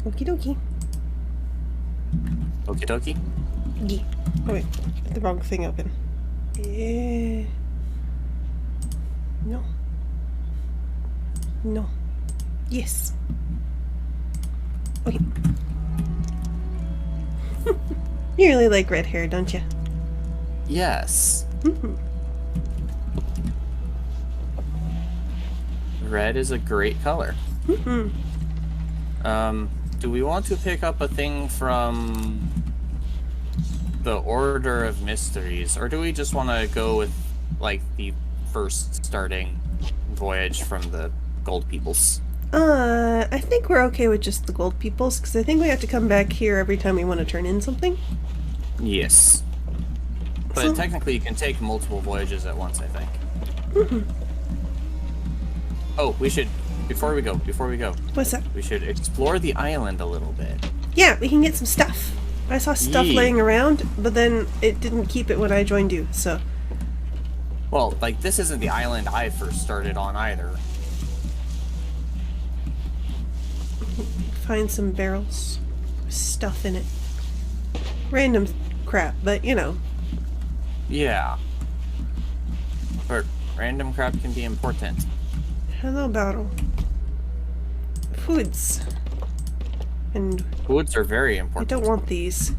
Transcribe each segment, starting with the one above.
Okie dokie. Okie dokie. Yeah. Oh wait, the wrong thing open. No. No. Yes. Okay. You really like red hair, don't you? Yes. Red is a great color. Do we want to pick up a thing from the Order of Mysteries, or do we just want to go with, like, the first starting voyage from the Gold Peoples? I think we're okay with just the gold peoples, because I think we have to come back here every time we want to turn in something. Yes. But So- technically you can take multiple voyages at once, I think. Oh, we should, before we go, What's that? we should explore the island a little bit. Yeah, we can get some stuff. I saw stuff Yeah. laying around, but then it didn't keep it when I joined you, so... Well, like, this isn't the island I first started on either. Find some barrels with stuff in it. Random crap, but you know. Yeah. But random crap can be important. Hello, barrel. Foods. And Foods are very I important. don't want these.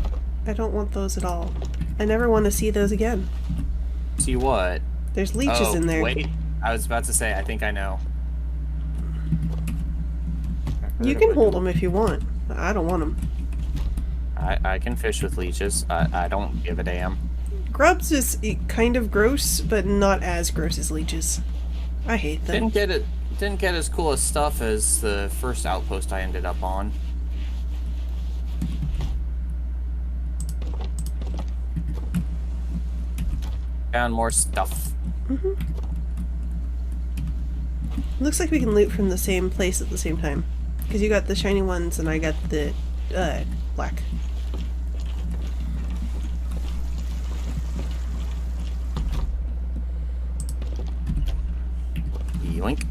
I don't want those at all. I never want to see those again. See what? There's leeches in there. Wait. I was about to say, I think I know. You can hold them if you want. I don't want them. I can fish with leeches. I don't give a damn. Grubs is kind of gross, but not as gross as leeches. I hate them. Didn't get as cool a stuff as the first outpost I ended up on. Found more stuff. Looks like we can loot from the same place at the same time. Because you got the shiny ones and I got the black. Yoink.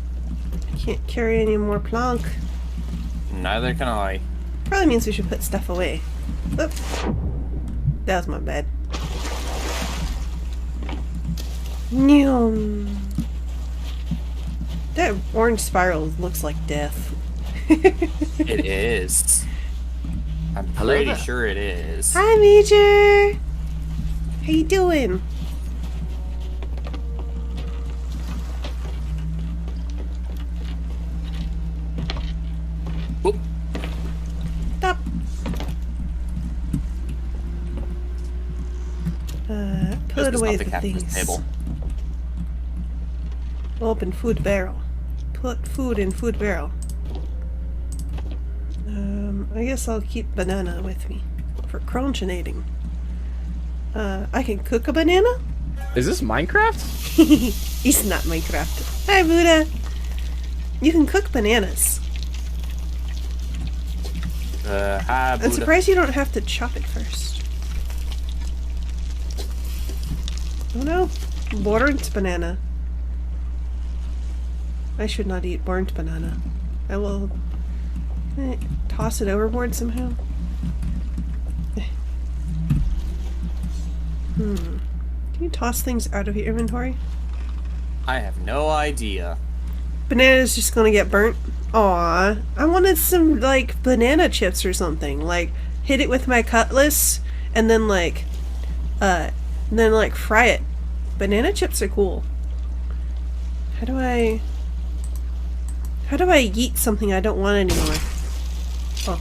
Can't carry any more plank. Neither can I. Probably means we should put stuff away. Oop. That was my bad. Nyum. That orange spiral looks like death. It is. I'm pretty sure it is. Hi, Major! How you doing? Oop. Stop. Put This is away not the the captain's things. table. Open food barrel. Put food in food barrel. I guess I'll keep banana with me for crunchinating. I can cook a banana? Is this Minecraft? It's not Minecraft. Hi, Buddha. You can cook bananas. Hi, I'm Buddha. surprised you don't have to chop it first. Oh no, burnt banana. I should not eat burnt banana. I will toss it overboard somehow. Can you toss things out of your inventory? I have no idea. Banana's just gonna get burnt. Aw, I wanted some like banana chips or something. Like hit it with my cutlass and then like fry it. Banana chips are cool. How do I yeet something I don't want anymore? Oh.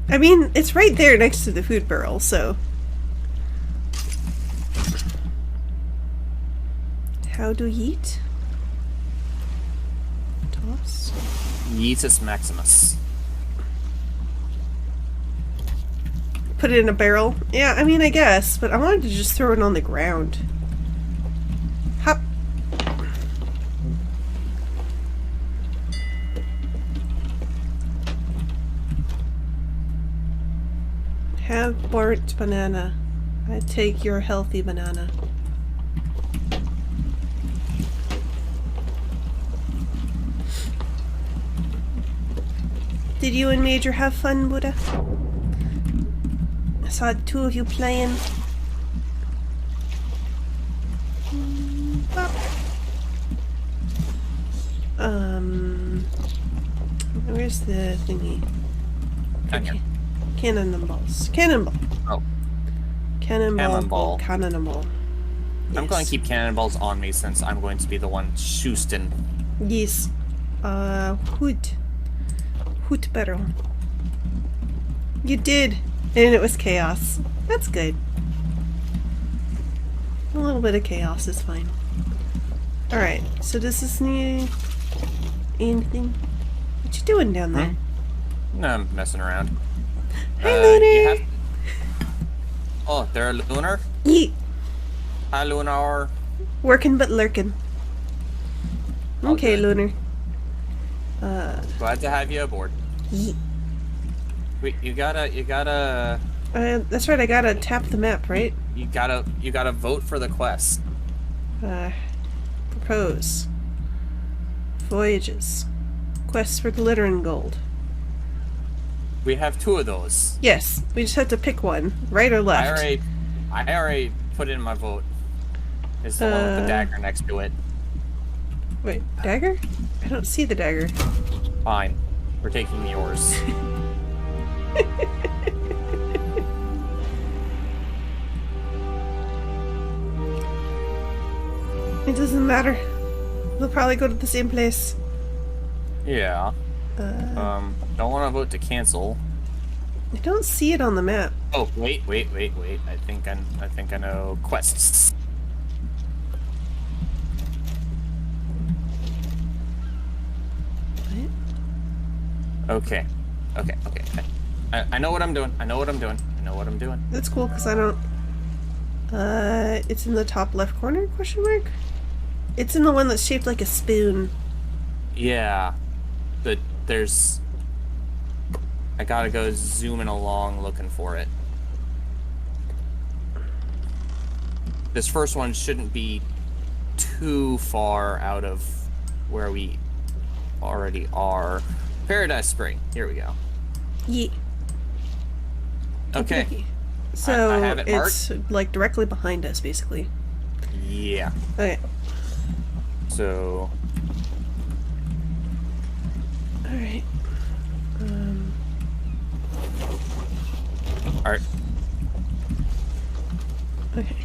I mean, it's right there next to the food barrel, so. How do yeet? Toss? Yeetus Maximus. Put it in a barrel? Yeah, I mean, I guess, but I wanted to just throw it on the ground. Hop. Have burnt banana. I take your healthy banana. Did you and Major have fun, Buddha? I saw the two of you playing. Bop. Where's the thingy? Down here. Cannonballs. Cannonball. Oh, Cannonball. Cannonball. Cannonball. I'm going Yes. to keep cannonballs on me since I'm going to be the one shooting. Yes. Hoot barrel. You did! And it was chaos. That's good. A little bit of chaos is fine. Alright, so does this need anything? What you doing down there? No, I'm messing around. Hi, Lunar! You have... Oh, they're a lunar? Yeet! Hi, lunar. Working but lurking. All Okay, good. Lunar. Glad to have you aboard. Yeet. Wait, you gotta That's right, I gotta tap the map, right? you gotta vote for the quest. Propose. Voyages. Quests for glitter and gold. We have 2 of those. Yes, we just have to pick one, right or left. I already put in my vote. It's the one with the dagger next to it. Wait, dagger? I don't see the dagger. Fine. We're taking yours. It doesn't matter. We'll probably go to the same place. Yeah. Don't want to vote to cancel. I don't see it on the map. Oh, wait. I think I know quests. What? Okay. I know what I'm doing. That's cool because I don't. It's in the top left corner? Question mark. It's in the one that's shaped like a spoon. Yeah. There's... I gotta go zooming along looking for it. This first one shouldn't be too far out of where we already are. Paradise Spring. Here we go. Yeah. Okay. So I have it it's like directly behind us, basically. Yeah. Okay. So... Alright. Alright. Okay.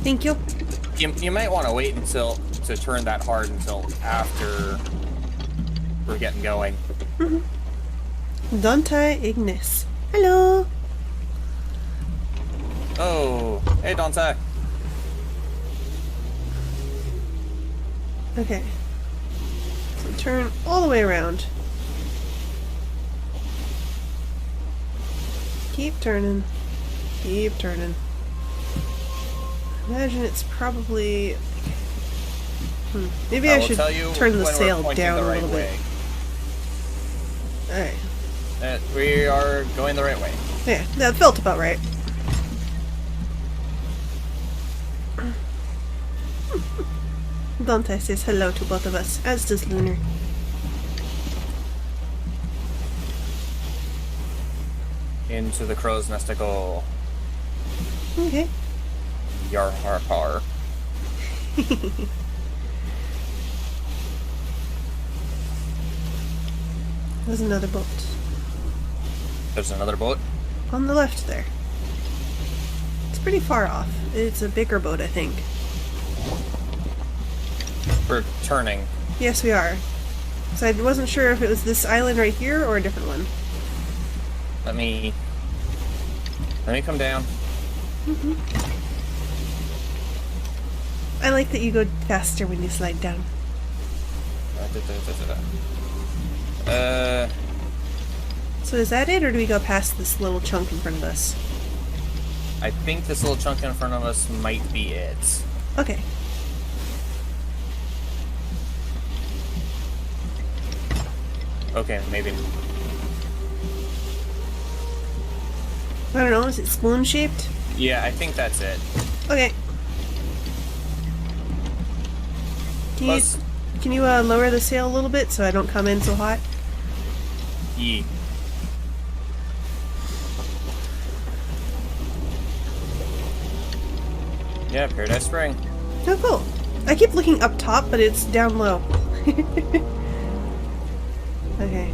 Thank you. You might want to wait to turn that hard until after we're getting going. Dante Ignis. Hello. Oh, hey Dante. Okay. So turn all the way around. Keep turning. Keep turning. Imagine it's probably... Maybe I will should tell you turn the when we're sail pointing down the a right little way. bit. Alright. We are going the right way. Yeah, that felt about right. Dante says hello to both of us, as does Lunar. Into the crow's nest I go. Okay. Yar har har. There's another boat. There's another boat. On the left there. It's pretty far off. It's a bigger boat, I think. We're turning. Yes, we are. So I wasn't sure if it was this island right here or a different one. Let me come down. I like that you go faster when you slide down. So is that it, or do we go past this little chunk in front of us? I think this little chunk in front of us might be it. Okay. Okay, maybe. I don't know, is it spoon-shaped? Yeah, I think that's it. Okay. Can you... Plus, Can you lower the sail a little bit so I don't come in so hot? Ye. Yeah, Paradise Spring. Oh, cool. I keep looking up top, but it's down low. Okay.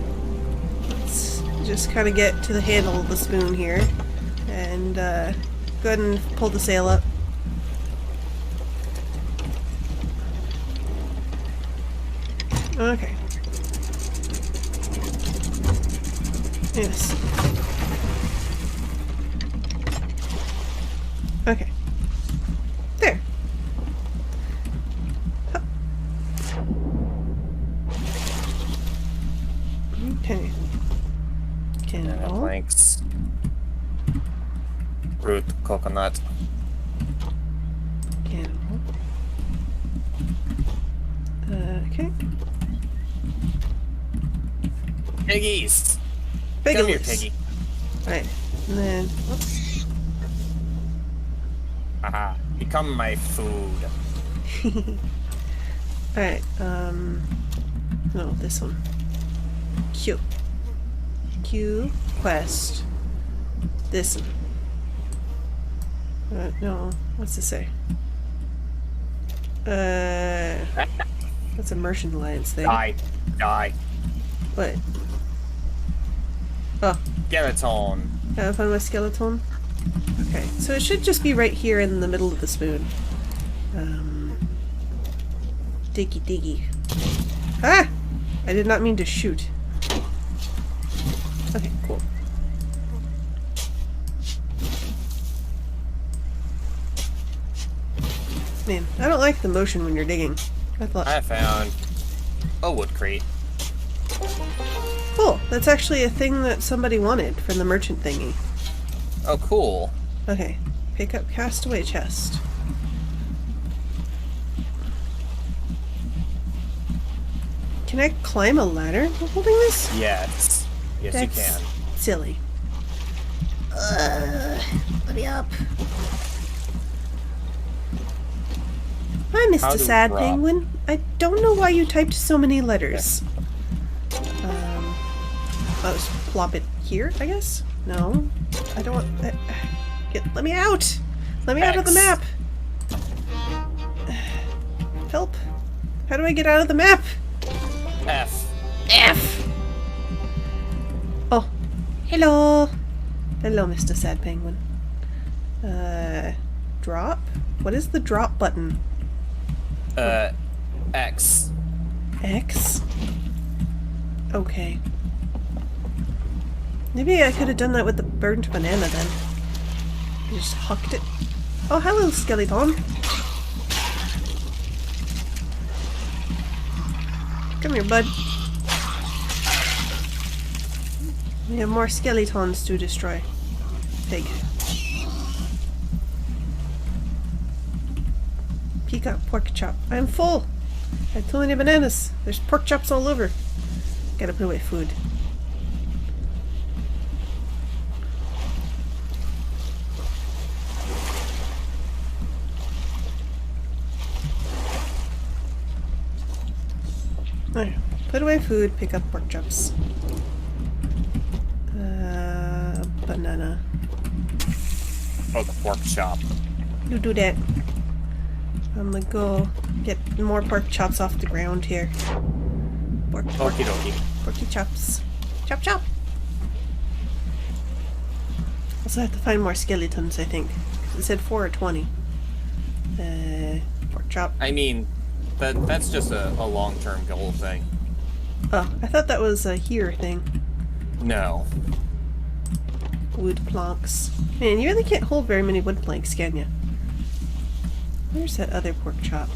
Let's just kind of get to the handle of the spoon here. And go ahead and pull the sail up. Okay. Yes. Okay. There. Hup. Okay. Candle. Planks. Root coconut. Candle. Okay. Piggies! Piggy Come here, loose. piggy. Right. And then, whoops. Haha. Become my food. Alright, no, this one. Q. Q, quest. This one. No, what's this say? That's a Merchant Alliance thing. Die. Die. What? Oh, Skeleton. gotta find my skeleton. Okay, so it should just be right here in the middle of the spoon. Diggy diggy. Ah! I did not mean to shoot. Okay, cool. Man, I don't like the motion when you're digging. I thought, I found a wood crate. cool, that's actually a thing that somebody wanted from the merchant thingy. Oh, cool. Okay, pick up castaway chest. Can I climb a ladder while holding this? Yes. Yes, That's you can. silly. Let me up. Hi, How Mr. to Sad drop. Penguin. I don't know why you typed so many letters. I'll just plop it here, I guess? No. I don't want... let me out! Let me out of the X. map! Help! How do I get out of the map? F. F! Oh. Hello! Hello, Mr. Sad Penguin. Drop? What is the drop button? X. X? Okay. Maybe I could have done that with the burnt banana then. I just hucked it. Oh, hello, skeleton. Come here, bud. We have more skeletons to destroy. Pig. Peacock pork chop. I'm full. I have too many bananas. There's pork chops all over. Gotta put away food. Alright, put away food, pick up pork chops. Banana. Oh, the pork chop. You do that. I'm gonna go get more pork chops off the ground here. Pork, pork, Okie dokie. porky chops. Chop chop! Also have to find more skeletons, I think. 'Cause it said 4 or 20. Pork chop. I mean, that's just a long-term goal thing. Oh, I thought that was a here thing. No. Wood planks. Man, you really can't hold very many wood planks, can you? Where's that other pork chop?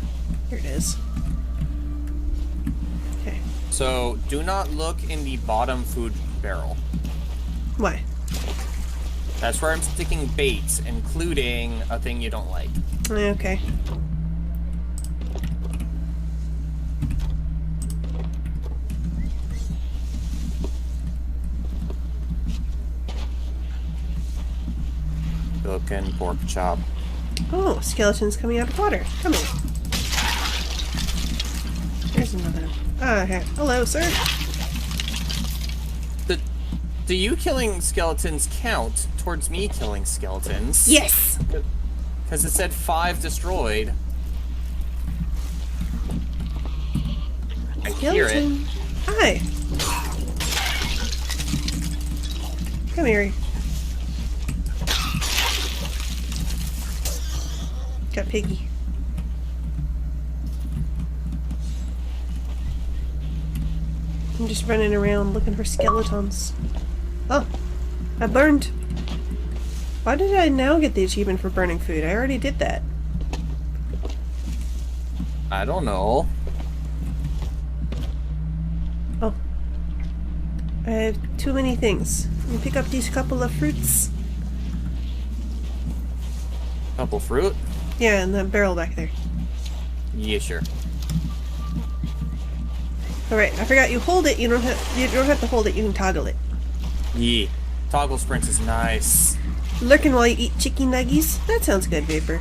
Here it is. Okay. So, do not look in the bottom food barrel. Why? That's where I'm sticking baits, including a thing you don't like. Okay. Cooking pork chop. Oh, skeletons coming out of water. Come here. There's Okay. Hello, sir. Do you killing skeletons count towards me killing skeletons? Yes. Because it said 5 destroyed. I hear it. Skeleton. Hi. Come here. Got Piggy. I'm just running around looking for skeletons. Oh, I burned. Why did I now get the achievement for burning food? I already did that. I don't know. Oh. I have too many things. Let me pick up these couple of fruits. Couple fruit? Yeah, and that barrel back there. Yeah, sure. Alright, I forgot you hold it, you don't have to hold it, you can toggle it. Yeah. Toggle sprint is nice. Lurking while you eat chicken nuggies? That sounds good, Vapor.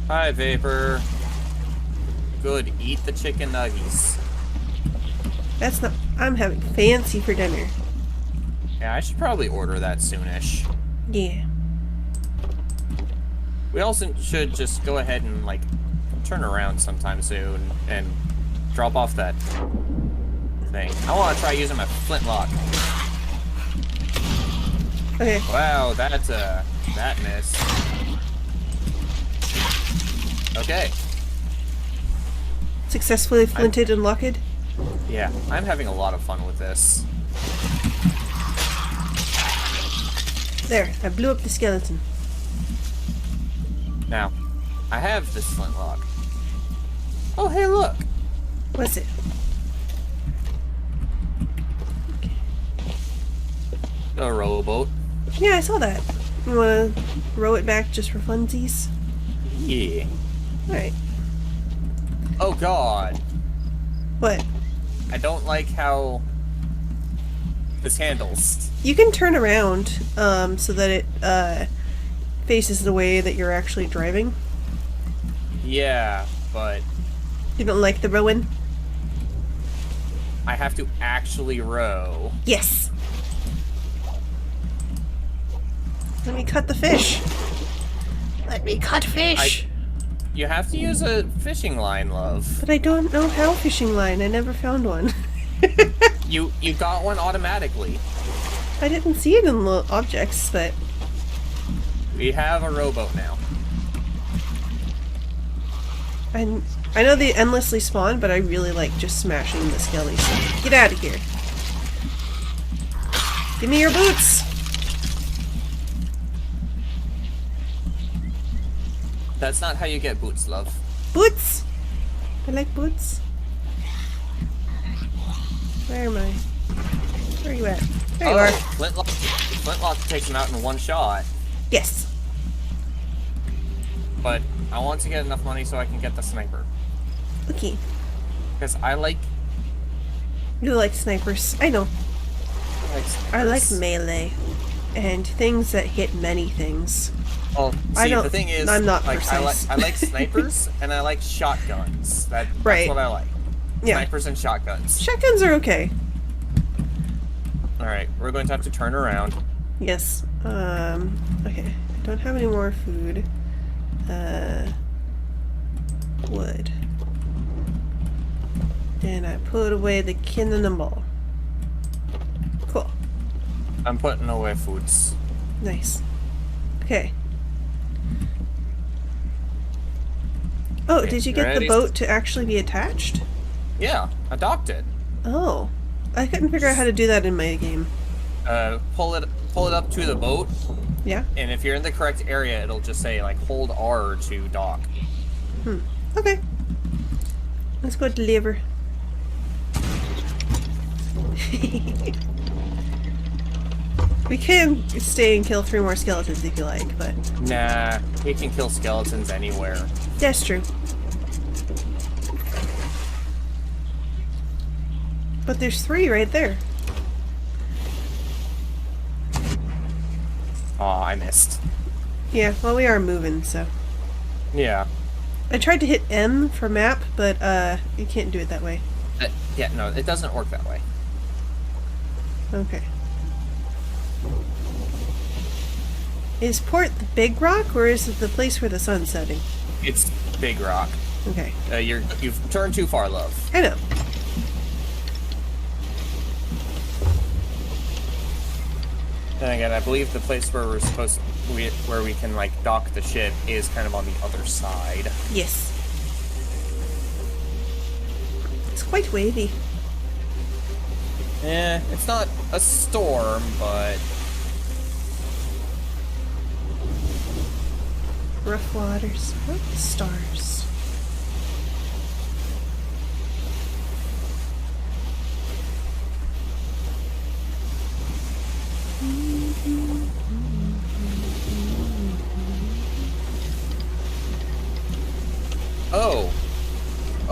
Hi, Vapor. Good, eat the chicken nuggies. That's not... I'm having fancy for dinner. Yeah, I should probably order that soonish. Yeah. We also should just go ahead and, like, turn around sometime soon and drop off that thing. I want to try using my flintlock. Okay. Wow, that's that missed. Okay. Successfully flinted and locked. Yeah, I'm having a lot of fun with this. There, I blew up the skeleton. Now, I have this flintlock. Oh, hey, look. What's it? A rowboat. Yeah, I saw that. You wanna row it back just for funsies? Yeah. Alright. Oh, God. What? I don't like how this handles. You can turn around, so that it, faces the way that you're actually driving. Yeah, but You don't like the rowing? I have to actually row. Yes! Let me cut the fish! Let me cut fish! You have to use a fishing line, love. But I don't know how fishing line. I never found one. You got one automatically. I didn't see it in the objects, but... We have a rowboat now. I know they endlessly spawn, but I really like just smashing the skellies. So get out of here. Give me your boots! That's not how you get boots, love. Boots! I like boots. Where am I? Where are you at? There you are. Flintlock takes him out in one shot. Yes. But I want to get enough money so I can get the sniper. Okay. Because I like You like snipers. I know. snipers. I like melee. And things that hit many things. Well, I see, don't- the thing is, I'm not like, precise. I like snipers and I like shotguns. That's Right. what I like. Yeah. Snipers and shotguns. Shotguns are okay. Alright, we're going to have to turn around. Yes. Okay. I don't have any more food. Wood. And I put away the cannonball. Cool. I'm putting away foods. Nice. Okay. Oh, Okay, did you get the ready? boat to actually be attached? Yeah, I docked it. Oh. I couldn't figure out how to do that in my game. Pull it up to the boat, Yeah? and if you're in the correct area, it'll just say, like, hold R to dock. Okay. Let's go deliver. We can stay and kill 3 more skeletons if you like, but Nah, you can kill skeletons anywhere. that's true. But there's 3 right there. Aw, I missed. Yeah, well, we are moving, so. Yeah. I tried to hit M for map, but you can't do it that way. Yeah, no, it doesn't work that way. Okay. Is Port the big rock, or is it the place where the sun's setting? It's Big Rock. Okay. You've turned too far, love. I know. Then again, I believe the place where where we can like dock the ship is kind of on the other side. Yes. It's quite wavy. Eh, it's not a storm, but Rough waters. What stars?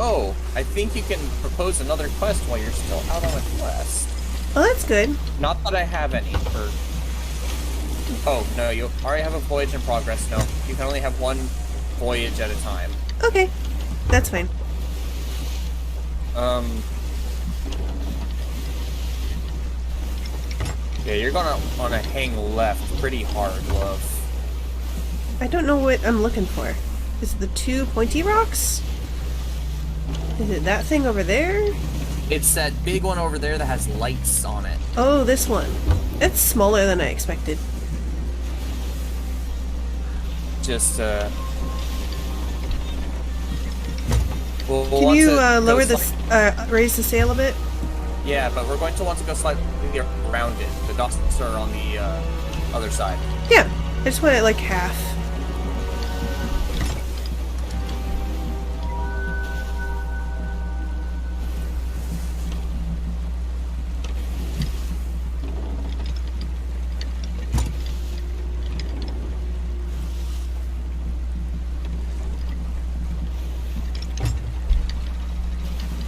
Oh, I think you can propose another quest while you're still out on a quest. Oh, that's good. Not that I have any for... Oh, no, you already have a voyage in progress. No, you can only have one voyage at a time. Okay. That's fine. Yeah, you're gonna wanna hang left pretty hard, love. I don't know what I'm looking for. Is it the two pointy rocks? Is it that thing over there? It's that big one over there that has lights on it. Oh, this one. It's smaller than I expected. Just, Can Can you lower this, raise the sail a bit? Yeah, but we're going to want to go slightly around it. The docks are on the other side. Yeah. I just want it like half.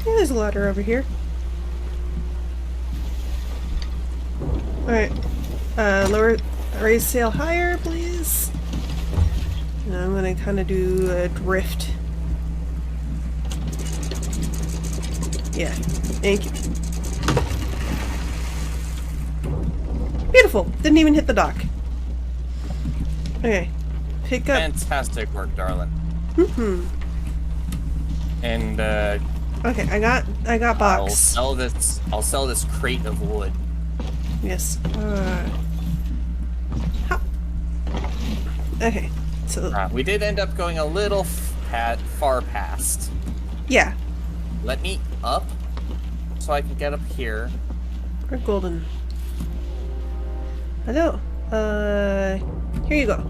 Yeah, there's a ladder over here. Alright. Raise sail higher, please. And I'm gonna kind of do a drift. Yeah, thank you. Beautiful! Didn't even hit the dock. Okay. Pick up. Fantastic work, darling. Mm-hmm. And, Okay, I got box. I'll sell this crate of wood. Yes. Okay, so... We did end up going a little far past. Yeah. Let me up so I can get up here. We're golden. Hello. Here you go.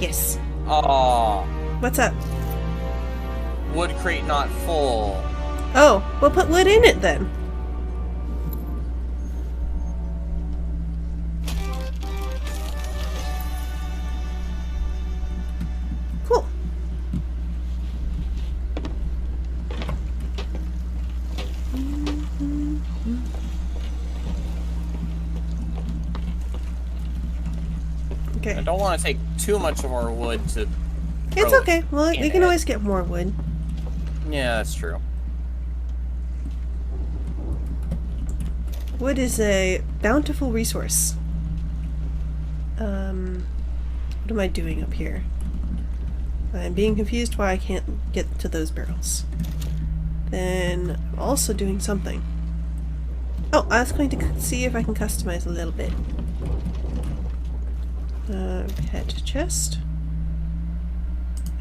Yes. Aww. What's up? Wood crate not full. Oh, we'll put wood in it then. Cool. Okay. I don't want to take too much of our wood to... It's throw okay. Well, in we can it. always get more wood. Yeah, that's true. Wood is a bountiful resource. What am I doing up here? I'm being confused why I can't get to those barrels. Then I'm also doing something. Oh, I was going to see if I can customize a little bit. Pet chest.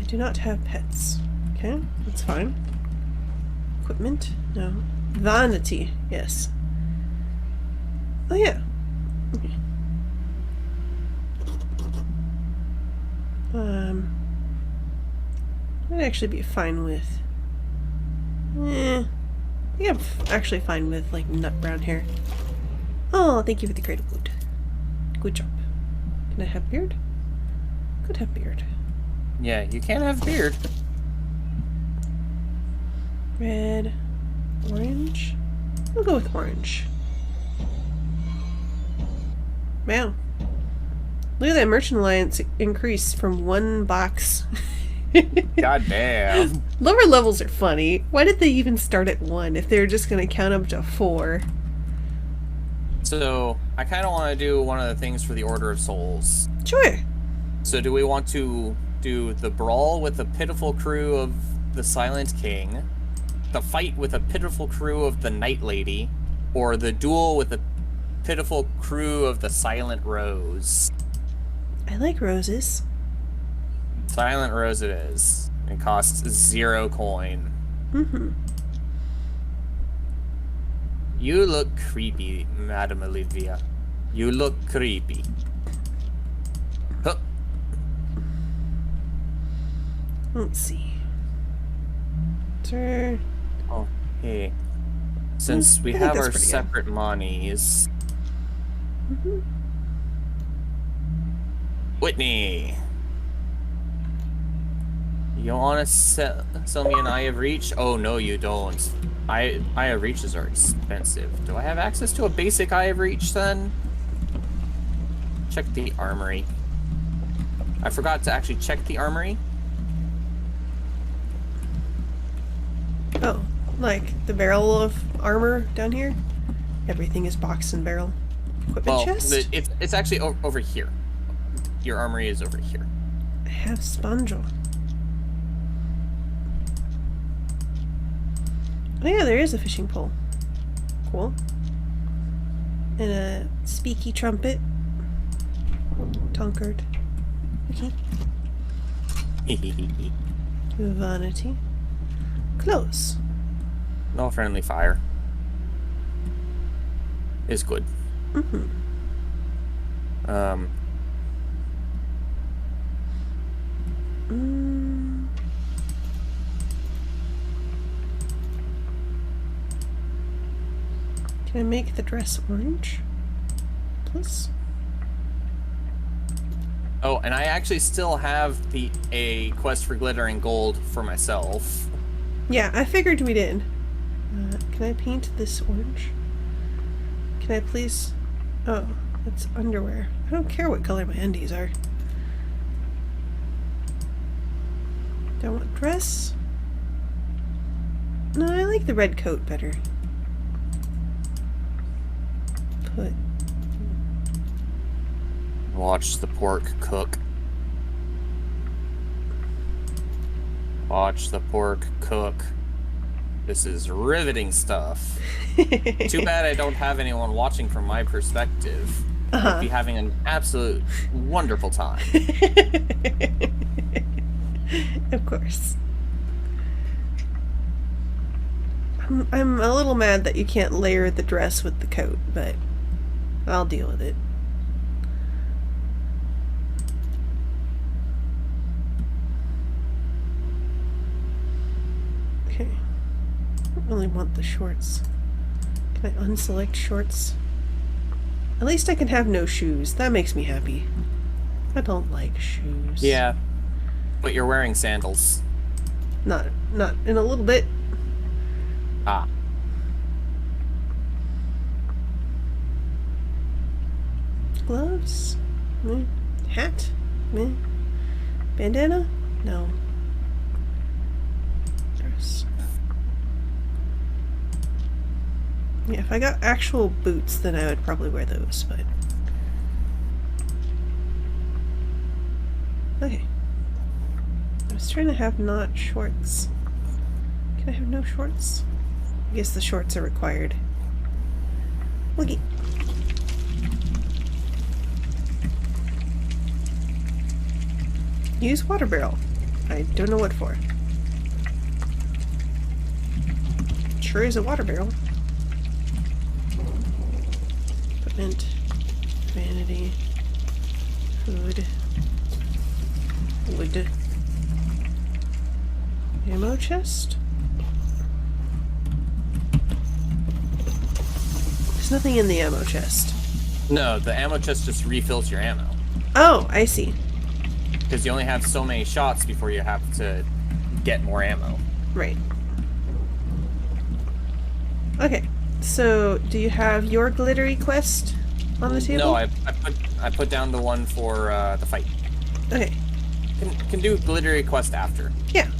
I do not have pets. Okay, that's fine. Equipment? No. Vanity, yes. Oh yeah. Okay. I'd actually be fine with... I think I'm actually fine with, like, nut brown hair. Oh, thank you for the crate of wood. Good job. Can I have beard? Could have beard. Yeah, you can have beard. Red. Orange? We'll go with orange. Wow. Look at that merchant alliance increase from one box God damn. Lower levels are funny. Why did they even start at 1 if they're just gonna count up to 4? So, I kind of want to do one of the things for the Order of Souls. Sure. So, do we want to do the brawl with the pitiful crew of the Silent King, the fight with a pitiful crew of the Night Lady, or the duel with the pitiful crew of the Silent Rose? I like roses. Silent Rose it is. It costs 0 coin. Mm-hmm. You look creepy, Madam Olivia. You look creepy. Huh. Let's see. Sir. Oh, hey. Since we I think have that's our pretty good. separate monies. Mm-hmm. Whitney! You want to sell me an Eye of Reach? Oh, no, you don't. Eye of Reaches are expensive. Do I have access to a basic Eye of Reach, then? Check the armory. I forgot to actually check the armory. Oh, like the barrel of armor down here? Everything is box and barrel. Equipment Well, chest? it's actually over here. Your armory is over here. I have spongel. Oh yeah, there is a fishing pole. Cool. And a speaky trumpet. Tankard. Okay. Vanity. Close. No friendly fire. Is good. Mm-hmm. Mm. Can I make the dress orange? Please. Oh, and I actually still have a quest for glitter and gold for myself. Yeah, I figured we did. Can I paint this orange? Can I please? Oh, it's underwear. I don't care what color my undies are. Do I want dress? No, I like the red coat better. Put. Watch the pork cook. Watch the pork cook. This is riveting stuff. Too bad I don't have anyone watching from my perspective. I'd be having an absolute wonderful time. Of course. I'm a little mad that you can't layer the dress with the coat, but I'll deal with it. Okay. I don't really want the shorts. Can I unselect shorts? At least I can have no shoes. That makes me happy. I don't like shoes. Yeah, but you're wearing sandals. Not in a little bit. Ah. Gloves? Meh. Hat? Meh. Bandana? No. Dress. Yeah, if I got actual boots, then I would probably wear those, but... Okay. I was trying to have not shorts. Can I have no shorts? I guess the shorts are required. Looky. Use water barrel. I don't know what for. Sure is a water barrel. Equipment. Vanity. Food. Wood. Ammo chest? There's nothing in the ammo chest. No, the ammo chest just refills your ammo. Oh, I see. Because you only have so many shots before you have to get more ammo. Right. Okay. So, do you have your glittery quest on the table? No, I put down the one for the fight. Okay. can do glittery quest after. Yeah.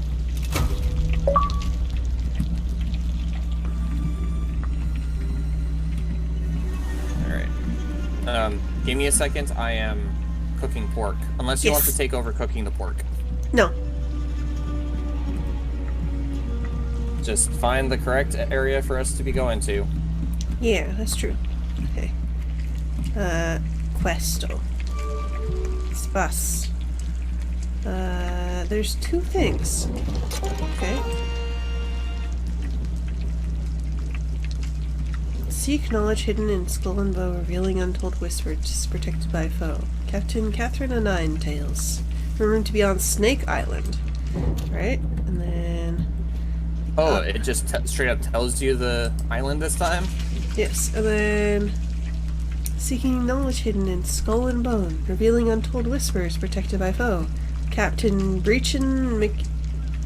Alright. Give me a second. I am cooking pork. Unless you want to take over cooking the pork. No. Just find the correct area for us to be going to. Yeah, that's true. Okay. Questo. Spas. There's two things. Okay. Seek knowledge hidden in skull and bow, revealing untold whispers, protected by foe. Captain Catherine and Nine Tails. Remember to be on Snake Island. Right? And then... Oh, it just straight up tells you the island this time? Yes, and then... Seeking knowledge hidden in skull and bone, revealing untold whispers, protected by foe. Captain Breachin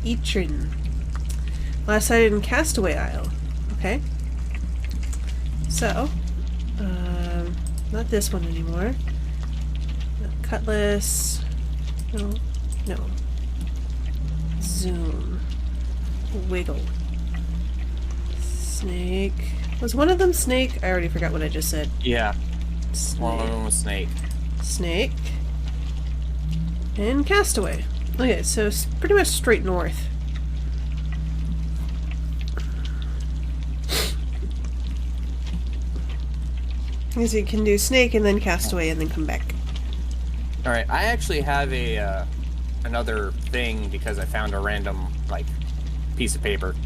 McEachern. Last sighted in Castaway Isle. Okay. So, not this one anymore. Cutlass. No. No. Zoom. Wiggle. Snake. Was one of them snake? I already forgot what I just said. Yeah. Snake. One of them was snake. Snake. And Castaway. Okay, so pretty much straight north. Because you can do Snake and then Castaway and then come back. Alright, I actually have a another thing because I found a random, like, piece of paper.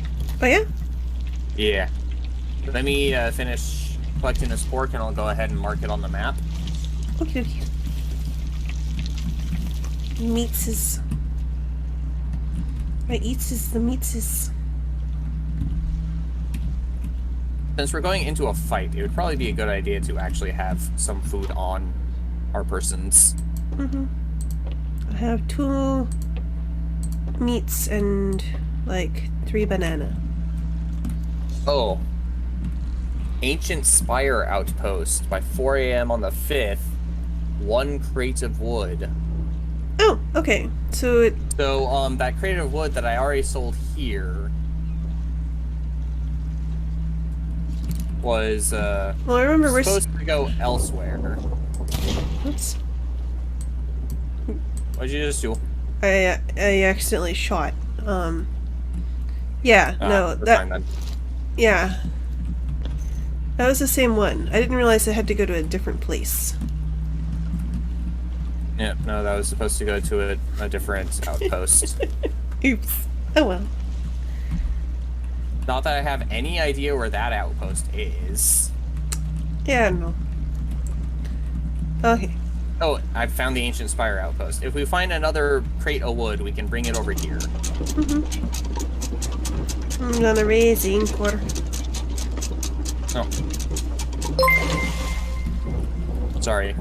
Oh yeah? Yeah. Let me finish collecting this pork and I'll go ahead and mark it on the map. Okay, okay. Meats is... I eats is the meats is... Since we're going into a fight, it would probably be a good idea to actually have some food on our persons. Mm-hmm. I have 2 meats and, like, 3 banana. Oh. Ancient Spire Outpost by 4 a.m. on the 5th. 1 crate of wood. Oh, okay. So it... So, that crate of wood that I already sold here was, well, I remember we're supposed to go elsewhere. Oops. What'd you just do? I accidentally shot. Yeah, no, we're that... fine then. Yeah. That was the same one. I didn't realize I had to go to a different place. Yeah, no, that was supposed to go to a different outpost. Oops. Oh well. Not that I have any idea where that outpost is. Yeah, I don't know. Okay. Oh, I found the Ancient Spire Outpost. If we find another crate of wood, we can bring it over here. Mm-hmm. I'm gonna raise the ink water. Oh. Sorry.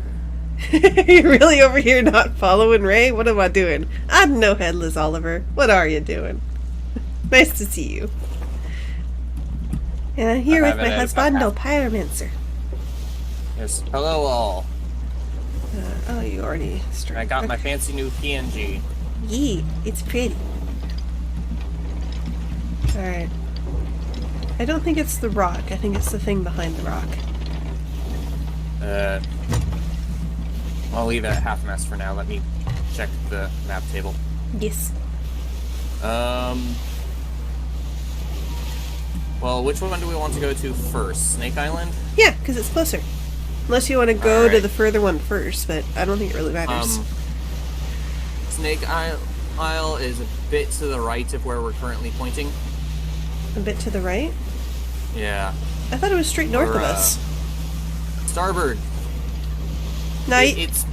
You're really over here not following Ray? What am I doing? I'm no Headless Oliver. What are you doing? Nice to see you. And I'm here with my husbando, Pyromancer. Yes. Hello, all. Oh, you already struck. I got my fancy new PNG. Yee, it's pretty. Alright. I don't think it's the rock. I think it's the thing behind the rock. I'll leave it at half mast for now. Let me check the map table. Yes. Well, which one do we want to go to first? Snake Island? Yeah, because it's closer. Unless you want to go to Alright. the further one first, but I don't think it really matters. Snake Isle is a bit to the right of where we're currently pointing. A bit to the right? Yeah. I thought it was straight north Or, of us. Starboard. It's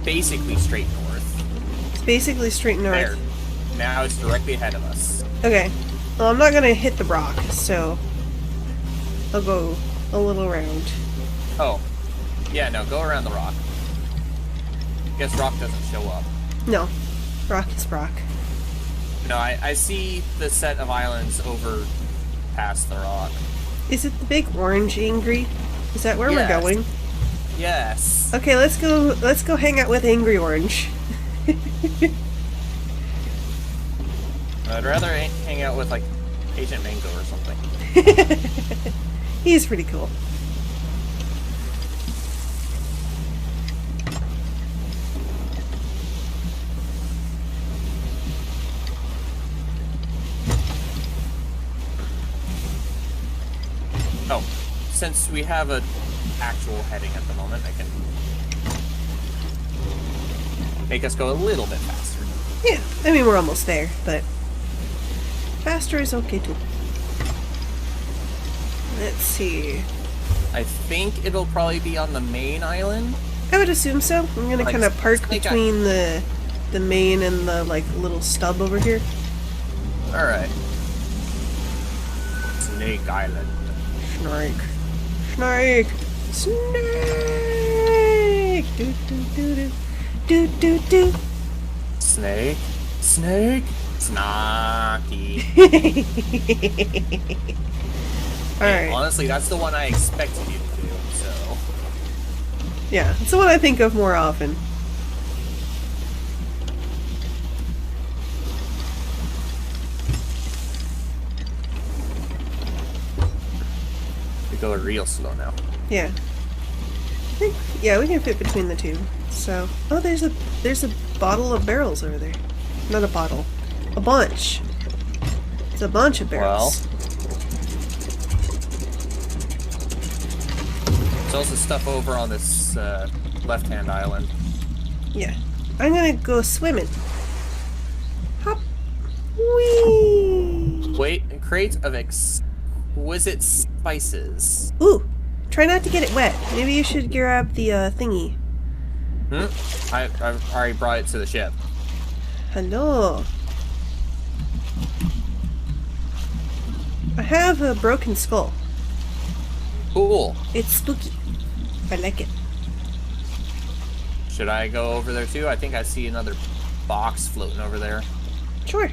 basically straight north. It's basically straight north. There. Now it's directly ahead of us. Okay. Well, I'm not gonna hit the rock, so I'll go a little around. Oh. Yeah, no, go around the rock. Guess rock doesn't show up. No. Rock is rock. No, I see the set of islands over past the rock. Is it the big orange angry? Is that where Yes. we're going? Yes. Okay, let's go hang out with Angry Orange. I'd rather hang out with, like, Agent Mango or something. He's pretty cool. Oh, since we have an actual heading at the moment, I can make us go a little bit faster. Yeah, I mean, we're almost there, but faster is okay too. Let's see. I think it'll probably be on the main island. I would assume so. I'm gonna Like kind of park Snake between the main and the like little stub over here. All right. Snake Island. Snake, snake, snake. Do do do do do do do. Snake. Snake. Snacky. All right. Honestly, that's the one I expected you to do. So. Yeah, it's the one I think of more often. We go real slow now. Yeah. I think, yeah, we can fit between the two. So, oh, there's a bottle of barrels over there. Not a bottle, a bunch. It's a bunch of barrels. There's also stuff over on this left-hand island. Yeah, I'm gonna go swimming. Hop, wee. Wait, a crate of exquisite spices. Ooh, try not to get it wet. Maybe you should grab the thingy. I already brought it to the ship. Hello. I have a broken skull. Cool. It's spooky. I like it. Should I go over there too? I think I see another box floating over there. Sure.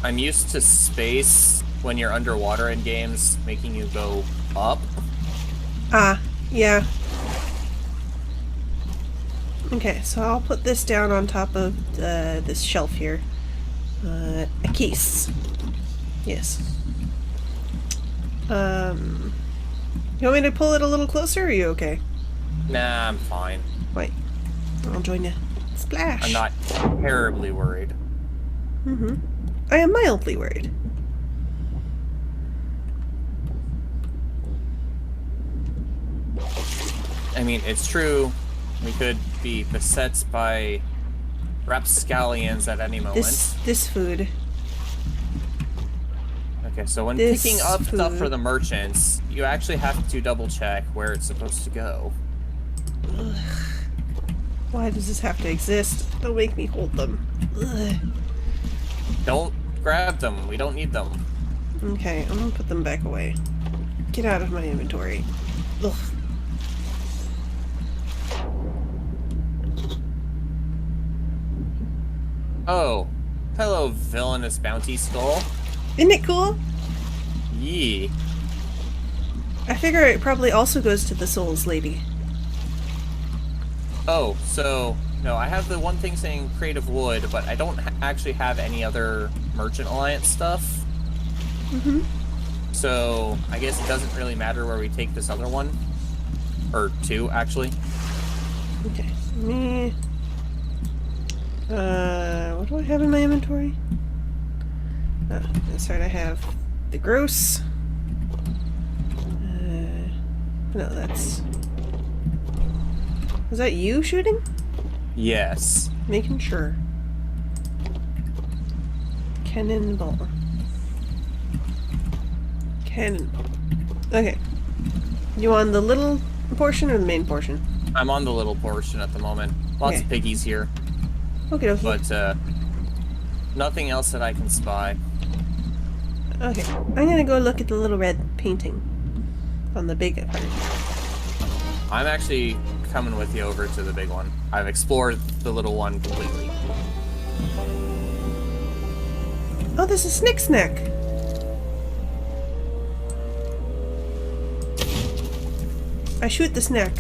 I'm used to space when you're underwater in games, making you go up. Ah, yeah. Okay, so I'll put this down on top of this shelf here. A case. Yes. You want me to pull it a little closer, or are you okay? Nah, I'm fine. Wait. I'll join you. Splash! I'm not terribly worried. Mm-hmm. I am mildly worried. I mean, it's true. We could be beset by rapscallions at any moment. This food. Okay, so when This picking up stuff food. for the merchants, you actually have to double check where it's supposed to go. Ugh. Why does this have to exist? Don't make me hold them. Ugh. Don't grab them. We don't need them. Okay, I'm gonna put them back away. Get out of my inventory. Ugh. Oh, hello, villainous bounty skull. Isn't it cool? Yee. I figure it probably also goes to the Souls lady. Oh, so no, I have the one thing saying crate of wood, but I don't actually have any other Merchant Alliance stuff. Mm-hmm. So I guess it doesn't really matter where we take this other one, or two actually. Okay, me. What do I have in my inventory? Oh, that's right, I have the gross. No, that's... Was that you shooting? Yes. Making sure. Cannonball. Cannonball. Okay. You on the little portion or the main portion? I'm on the little portion at the moment. Lots Okay. of piggies here, Okay, okay. but nothing else that I can spy. Okay. I'm gonna go look at the little red painting on the big part. I'm actually coming with you over to the big one. I've explored the little one completely. Oh, there's a snick snack. I shoot the snack.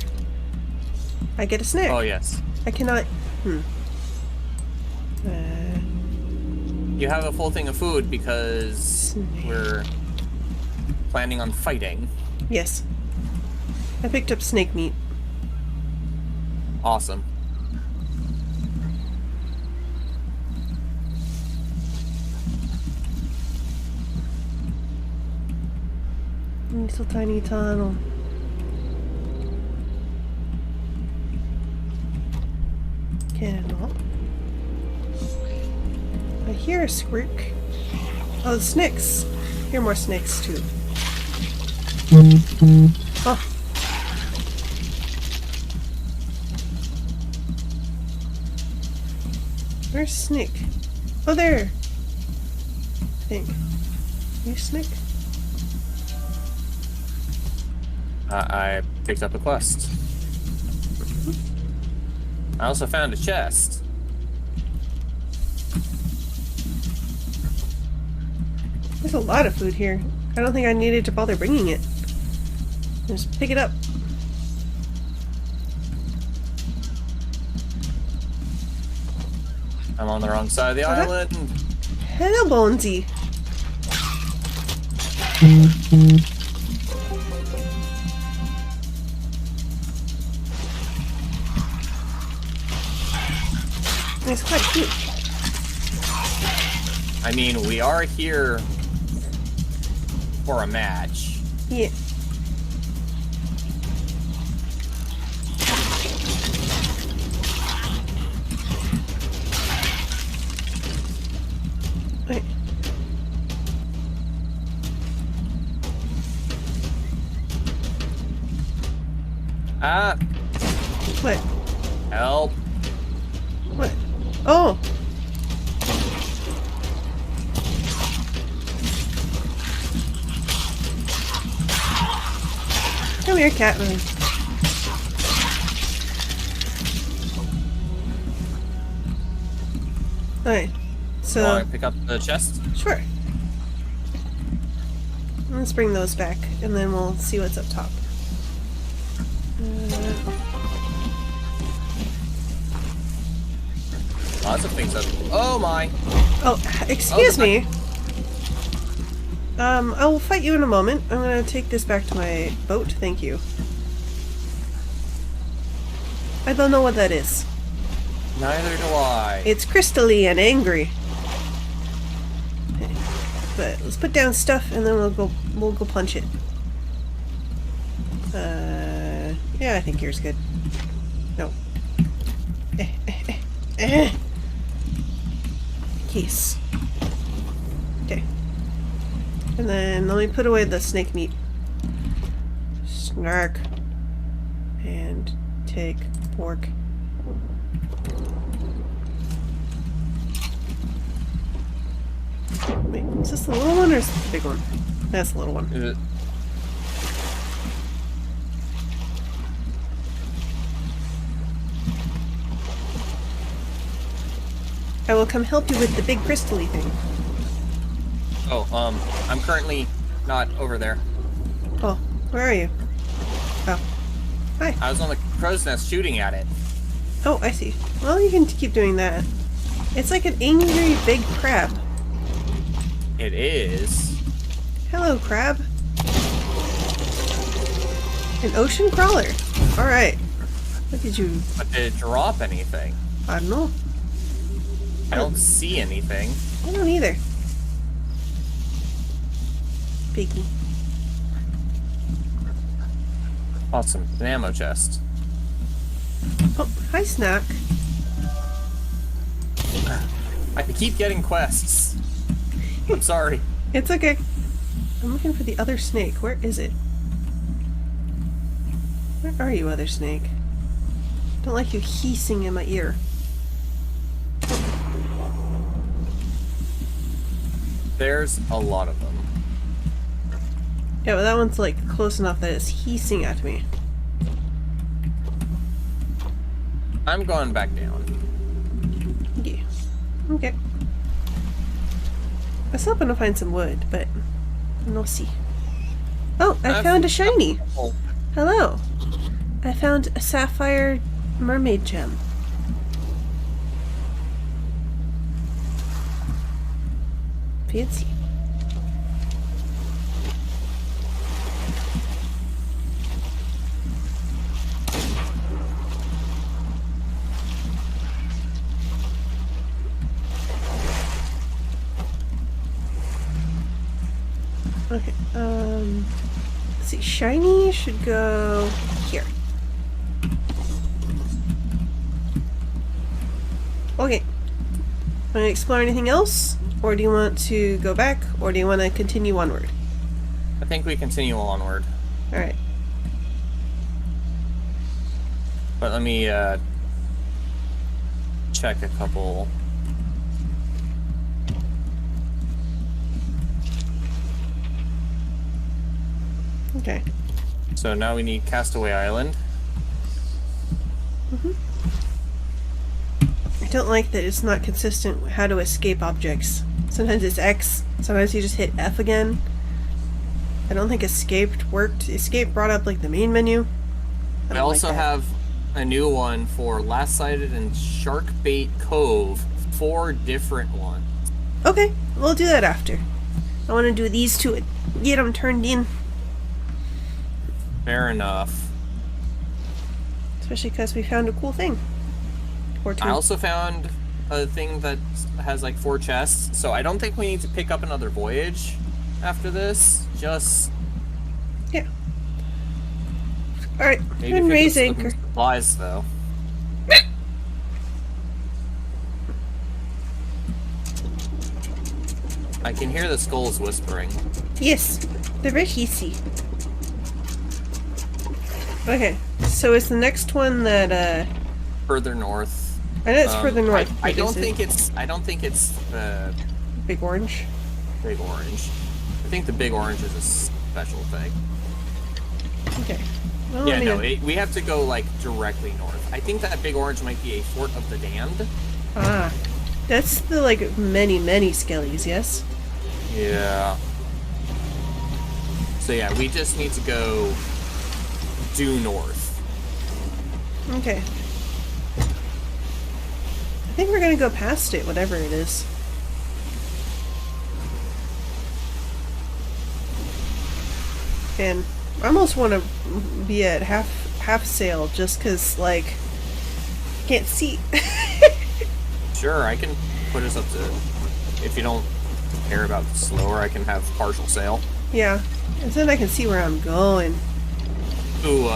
I get a snack. Oh, yes. I cannot... You have a full thing of food because Snake. we're planning on fighting. Yes. I picked up snake meat. Awesome. Little tiny tunnel. Cannonball. I hear a squirk. Oh, the snakes. I hear more snakes too. Oh. Where's Snake? Oh, there. I think. You Snake? I picked up a quest. I also found a chest. There's a lot of food here. I don't think I needed to bother bringing it. Just pick it up. I'm on the wrong side of the island. Hello, Bonesy. It's quite cute. I mean, we are here for a match. Yeah. Wait. Ah, What? help. What? Oh! Come here, Catman. Alright. So, Want to pick up the chest? sure. Let's bring those back, and then we'll see what's up top. Lots of things up. Oh my! Oh, excuse Oh, me. I will fight you in a moment. I'm gonna take this back to my boat. Thank you. I don't know what that is. Neither do I. It's crystally and angry. Okay. But let's put down stuff and then we'll go punch it. Yeah, I think yours good. No. Keys. Okay. And then let me put away the snake meat. Snark. And take pork. Wait, is this the little one or is this the big one? That's the little one. Is it? I will come help you with the big crystally thing. Oh, I'm currently not over there. Oh, where are you? Oh. Hi. I was on the crow's nest shooting at it. Oh, I see. Well, you can keep doing that. It's like an angry big crab. It is. Hello, crab. An ocean crawler. Alright. What did you... But did it drop anything? I don't know. I don't see anything. I don't either. Piggy. Awesome. An ammo chest. Oh, hi, Snack. I keep getting quests. I'm sorry. It's okay. I'm looking for the other snake. Where is it? Where are you, other snake? Don't like you hissing in my ear. There's a lot of them. Yeah, but that one's like close enough that it's hissing at me. I'm going back down. Yeah. Okay. I was hoping to find some wood, but no see. Oh, I found a shiny. Oh, Hello. I found a sapphire Mermaid gem. Fancy. Okay, let's see, shiny should go here. Okay. Want to explore anything else? Or do you want to go back? Or do you want to continue onward? I think we continue onward. Alright. But let me check a couple. Okay. So now we need Castaway Island. I don't like that it's not consistent with how to escape objects. Sometimes it's X, sometimes you just hit F again. I don't think escaped worked. Escape brought up like the main menu. I don't also like that. have a new one for Last Sighted and Sharkbait Cove. 4 different ones. Okay, we'll do that after. I want to do these two and get them turned in. Fair enough. Especially because we found a cool thing. Or two. I also found a thing that has like 4 chests, so I don't think we need to pick up another voyage after this. Just Yeah. Alright, maybe and pick raise up anchor. some supplies though. I can hear the skulls whispering. Yes, they're very hissy. Okay, so is the next one that, Further north. I know it's further north. I but don't is it think it's. I don't think it's the Big Orange? big orange. I think the big orange is a special thing. Okay. Well, Yeah, let me no, know. we have to go like directly north. I think that big orange might be a Fort of the Damned. Ah. That's the, like, many skellies, yes? Yeah. So yeah, we just need to go due north. Okay. I think we're gonna go past it, whatever it is. And I almost want to be at half sail just because, like, can't see. Sure, I can put us up to. If you don't care about slower, I can have partial sail. Yeah, and then I can see where I'm going. Ooh,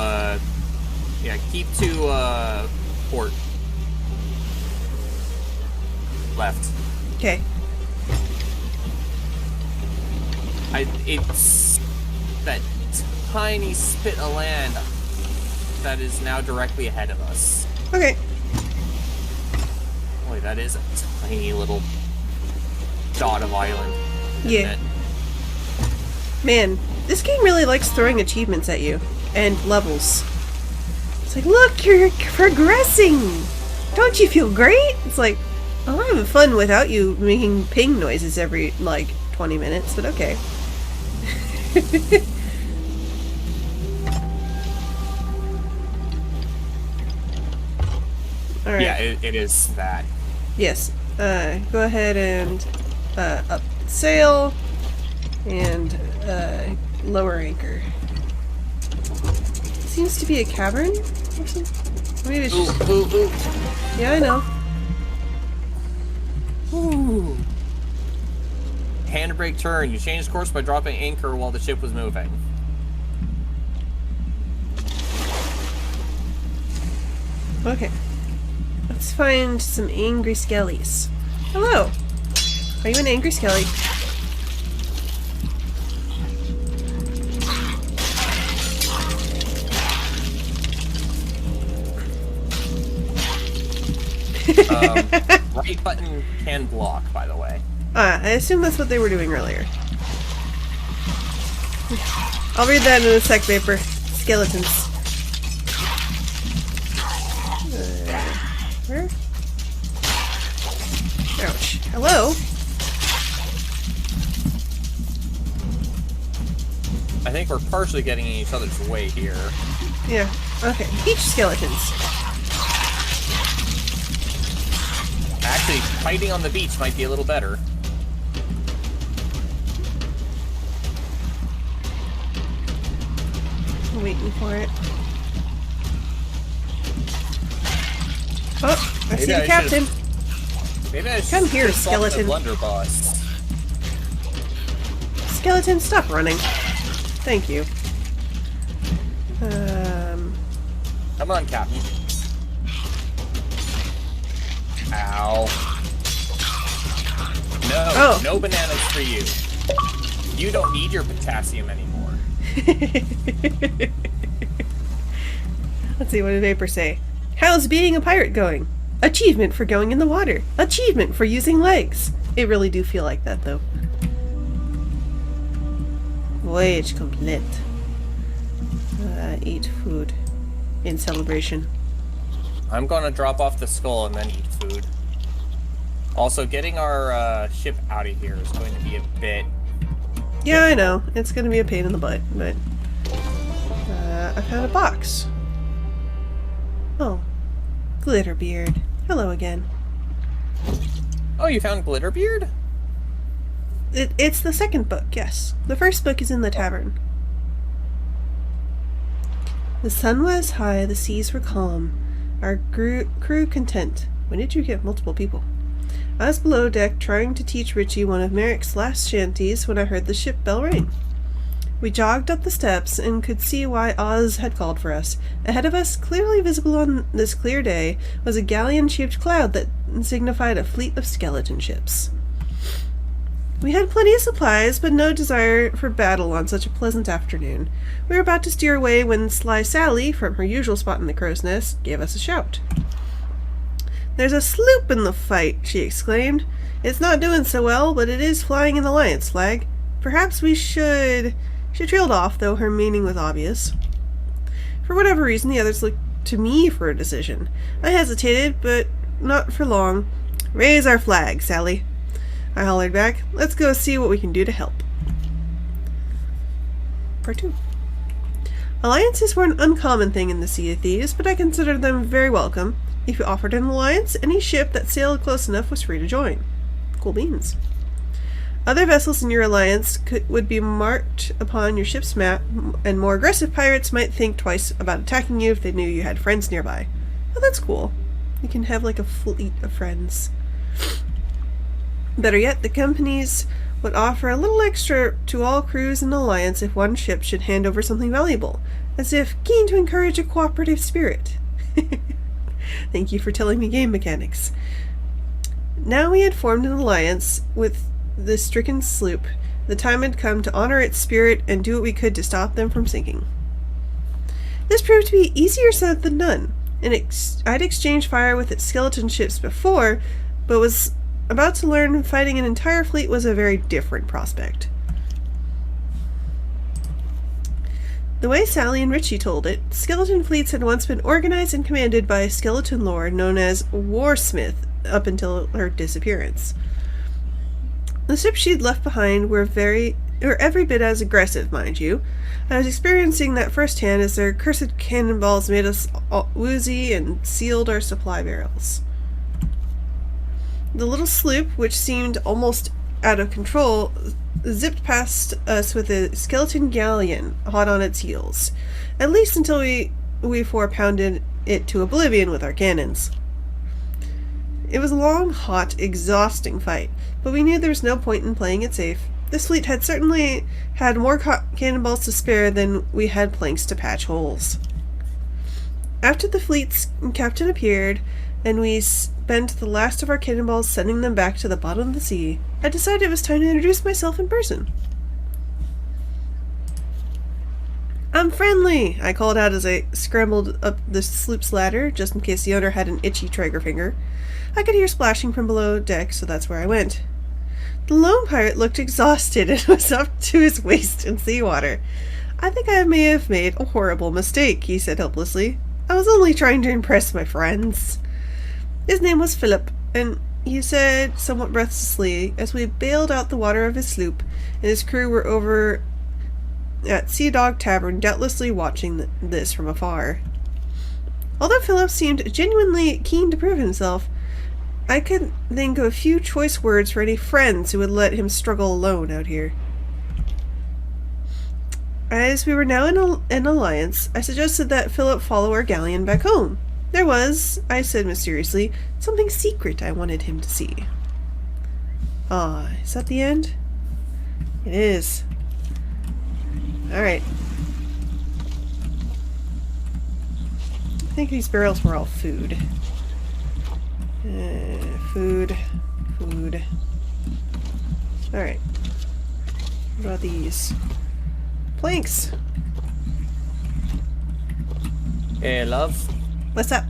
yeah, keep to port. Left. Okay. It's that tiny spit of land that is now directly ahead of us. Okay. Boy, that is a tiny little dot of island. isn't Yeah. it? Man, this game really likes throwing achievements at you. And levels. It's like, look, you're progressing! Don't you feel great? It's like, I'm having fun without you making ping noises every, like, 20 minutes, but okay. Alright. Yeah, it is that. Yes. Go ahead and up sail and lower anchor. Seems to be a cavern or something. Maybe it's Ooh, just... ooh, ooh. Yeah, I know. Ooh. Handbrake turn. You changed course by dropping anchor while the ship was moving. Okay. Let's find some angry skellies. Hello. Are you an angry skelly? Right button can block, by the way. Ah, I assume that's what they were doing earlier. I'll read that in a sec, Vapor. Skeletons. Where? Ouch. Hello? I think we're partially getting in each other's way here. Yeah. Okay. Beach skeletons. Actually, fighting on the beach might be a little better. I'm waiting for it. Oh, I see the captain. Maybe I should Come here, just solve the skeleton. blunderbuss. Skeleton, stop running. Thank you. Come on, Captain. Ow. No, no bananas for you. You don't need your potassium anymore. Let's see, what did Vapor say? How's being a pirate going? Achievement for going in the water. Achievement for using legs. It really do feel like that, though. Voyage complete. Eat food. In celebration. I'm gonna drop off the skull and then eat food. Also, getting our ship out of here is going to be a bit... Yeah, I know. It's gonna be a pain in the butt, but... I found a box. Oh. Glitterbeard. Hello again. Oh, you found Glitterbeard? It's the second book, yes. The first book is in the tavern. The sun was high, the seas were calm, our crew content. When did you get multiple people? I was below deck trying to teach Richie one of Merrick's last shanties when I heard the ship bell ring. We jogged up the steps and could see why Oz had called for us. Ahead of us, clearly visible on this clear day, was a galleon-shaped cloud that signified a fleet of skeleton ships. We had plenty of supplies, but no desire for battle on such a pleasant afternoon. We were about to steer away when Sly Sally, from her usual spot in the crow's nest, gave us a shout. "There's a sloop in the fight," she exclaimed. "It's not doing so well, but it is flying an alliance flag. Perhaps we should..." She trailed off, though her meaning was obvious. For whatever reason, the others looked to me for a decision. I hesitated, but not for long. "Raise our flag, Sally," I hollered back. "Let's go see what we can do to help." Part 2. Alliances were an uncommon thing in the Sea of Thieves, but I considered them very welcome. If you offered an alliance, any ship that sailed close enough was free to join. Cool beans. Other vessels in your alliance would be marked upon your ship's map, and more aggressive pirates might think twice about attacking you if they knew you had friends nearby. Oh, that's cool. You can have like a fleet of friends. Better yet, the companies would offer a little extra to all crews in the alliance if one ship should hand over something valuable, as if keen to encourage a cooperative spirit. Thank you for telling me game mechanics. Now we had formed an alliance with the stricken sloop. The time had come to honor its spirit and do what we could to stop them from sinking. This proved to be easier said than done, and I'd exchanged fire with its skeleton ships before, but was about to learn fighting an entire fleet was a very different prospect. The way Sally and Richie told it, skeleton fleets had once been organized and commanded by a skeleton lord known as Warsmith up until her disappearance. The ships she'd left behind were every bit as aggressive, mind you. I was experiencing that firsthand as their cursed cannonballs made us all woozy and sealed our supply barrels. The little sloop, which seemed almost out of control, zipped past us with a skeleton galleon hot on its heels, at least until we four-pounded it to oblivion with our cannons. It was a long, hot, exhausting fight, but we knew there was no point in playing it safe. This fleet had certainly had more cannonballs to spare than we had planks to patch holes. After the fleet's captain appeared, and we spent the last of our cannonballs sending them back to the bottom of the sea, I decided it was time to introduce myself in person. "I'm friendly," I called out as I scrambled up the sloop's ladder, just in case the owner had an itchy trigger finger. I could hear splashing from below deck, so that's where I went. The lone pirate looked exhausted and was up to his waist in seawater. "I think I may have made a horrible mistake," he said helplessly. "I was only trying to impress my friends." His name was Philip, and he said somewhat breathlessly as we bailed out the water of his sloop, and his crew were over at Sea Dog Tavern, doubtlessly watching this from afar. Although Philip seemed genuinely keen to prove himself, I could think of a few choice words for any friends who would let him struggle alone out here. As we were now in an alliance, I suggested that Philip follow our galleon back home. There was, I said mysteriously, something secret I wanted him to see. Ah, is that the end? It is. Alright. I think these barrels were all food. Food. Alright. What about these? Planks! Hey, love. What's up?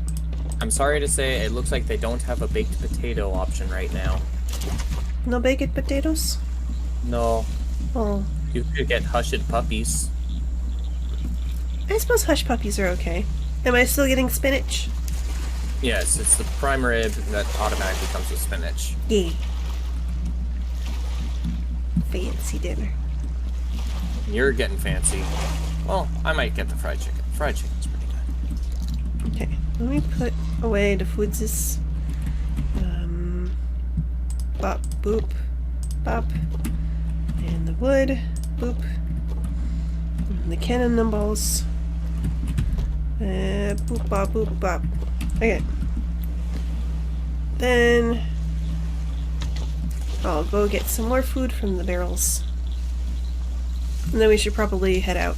I'm sorry to say, it looks like they don't have a baked potato option right now. No baked potatoes? No. Oh. You could get hushed puppies. I suppose hush puppies are okay. Am I still getting spinach? Yes, it's the prime rib that automatically comes with spinach. Yay. Fancy dinner. You're getting fancy. Well, I might get the fried chicken. Fried chicken's pretty good. Okay, let me put away the foodses. Bop, boop, bop. And the wood, boop. And the cannonballs. Boop, bop, boop, bop. Okay. Then I'll go get some more food from the barrels. And then we should probably head out.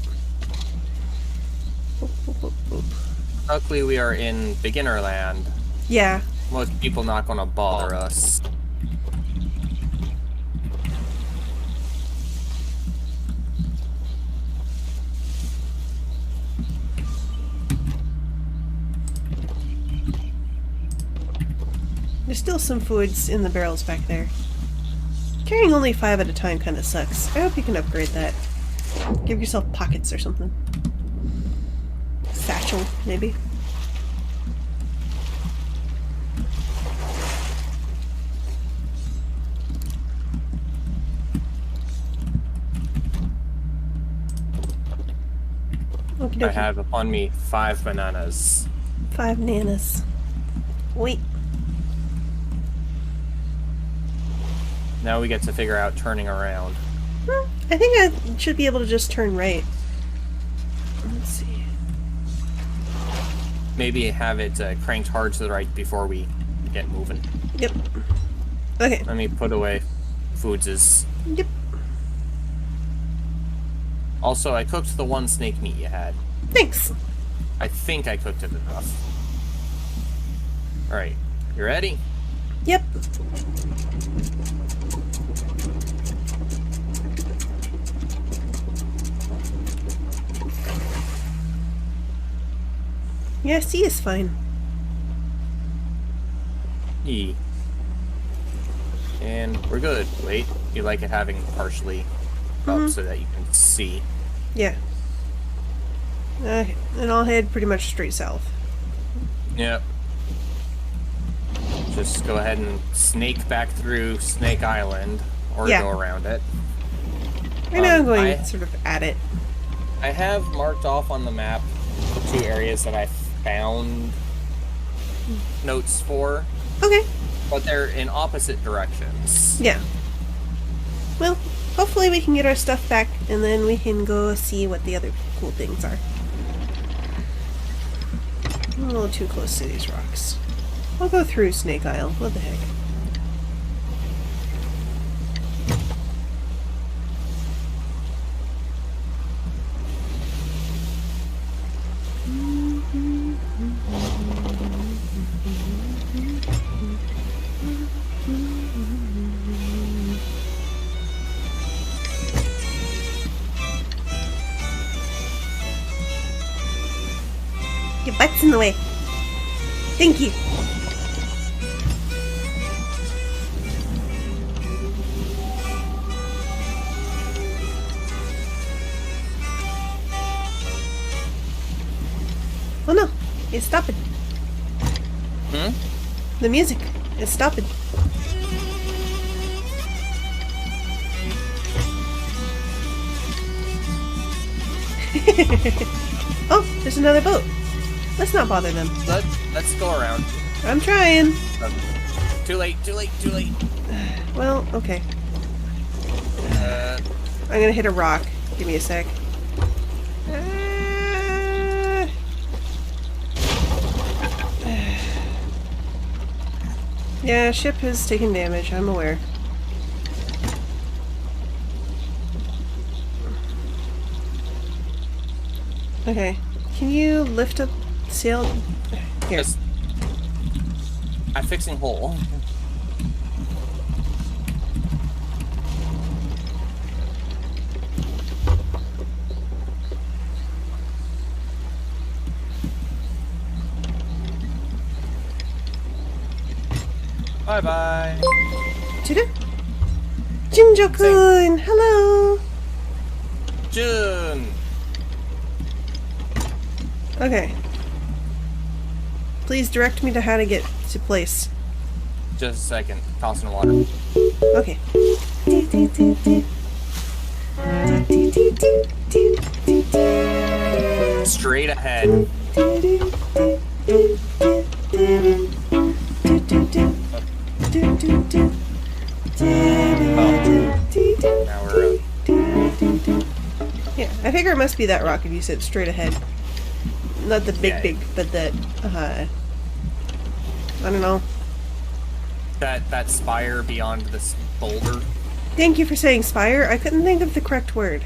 Boop, boop, boop, boop. Luckily, we are in beginner land. Yeah. Most people not gonna bother us. There's still some foods in the barrels back there. Carrying only 5 at a time kind of sucks. I hope you can upgrade that. Give yourself pockets or something. Satchel, maybe. Okie I dokie. have upon me 5 bananas. 5 nanas. Wait. Now we get to figure out turning around. I think I should be able to just turn right. Let's see. Maybe have it cranked hard to the right before we get moving. Yep. Okay. Let me put away foodses. Yep. Also, I cooked the one snake meat you had. Thanks. I think I cooked it enough. Alright, you ready? Yep. Yeah, C is fine. E. And we're good. Wait, you like it having partially up so that you can see. Yeah. Okay, and I'll head pretty much straight south. Yep. Just go ahead and snake back through Snake Island, or Yeah. go around it. Right now I'm going I- sort of at it. I have marked off on the map 2 areas that I found notes for, Okay. but they're in opposite directions. Yeah. Well, hopefully we can get our stuff back and then we can go see what the other cool things are. I'm a little too close to these rocks. I'll go through Snake Isle. What the heck? Your butt's in the way. Thank you. Oh no, it's stopping. Hmm? The music is stopping. Oh, there's another boat. Let's not bother them. Let's go around. I'm trying. Too late, too late, too late. Well, okay. I'm gonna hit a rock. Give me a sec. Yeah, ship has taken damage, I'm aware. Okay. Can you lift up sail? Here. Just... I'm fixing hole. Bye-bye. Jinjo-kun! Hello! Jun! Okay. Please direct me to how to get to place. Just a second. Tossing water. Okay. Straight ahead. Now we're up. Yeah, I figure it must be that rock if you said straight ahead. Not the big, but that, I don't know. That spire beyond this boulder. Thank you for saying spire. I couldn't think of the correct word.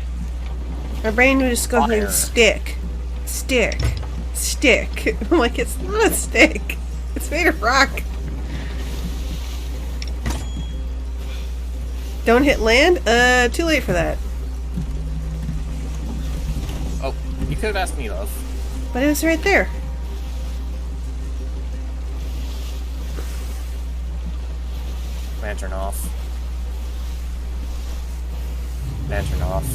My brain was just going Spire. stick. Stick. Stick. I'm like, it's not a stick. It's made of rock. Don't hit land? Too late for that. Oh, you could have asked me, love. But it was right there. Lantern off. Lantern off.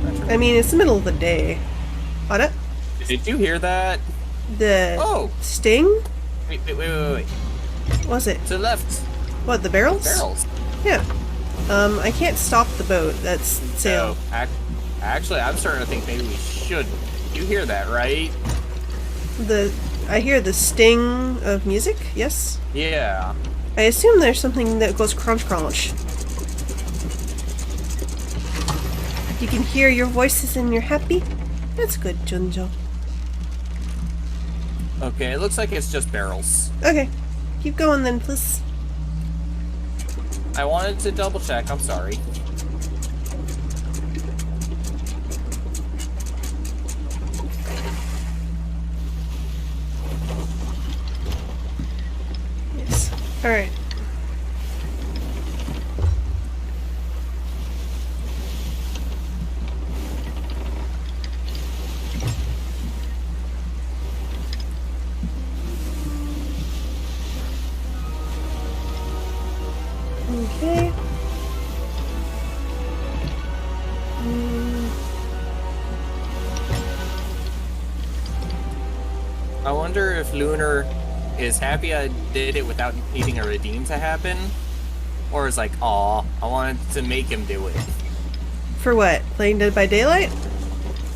Lantern. I mean, it's the middle of the day. What? Did you hear that? The Oh! sting? Wait. What was it? To the left. What, the barrels? Barrels. Yeah. I can't stop the boat. That's sail. No, actually, I'm starting to think maybe we should. You hear that, right? I hear the sting of music, yes? Yeah. I assume there's something that goes crunch crunch. You can hear your voices and you're happy? That's good, Junjo. Okay, it looks like it's just barrels. Okay. Keep going then, please. I wanted to double check, I'm sorry. Yes. Alright. Okay. I wonder if Lunar is happy I did it without needing a redeem to happen, or is like, aw, I wanted to make him do it. For what? Playing Dead by Daylight?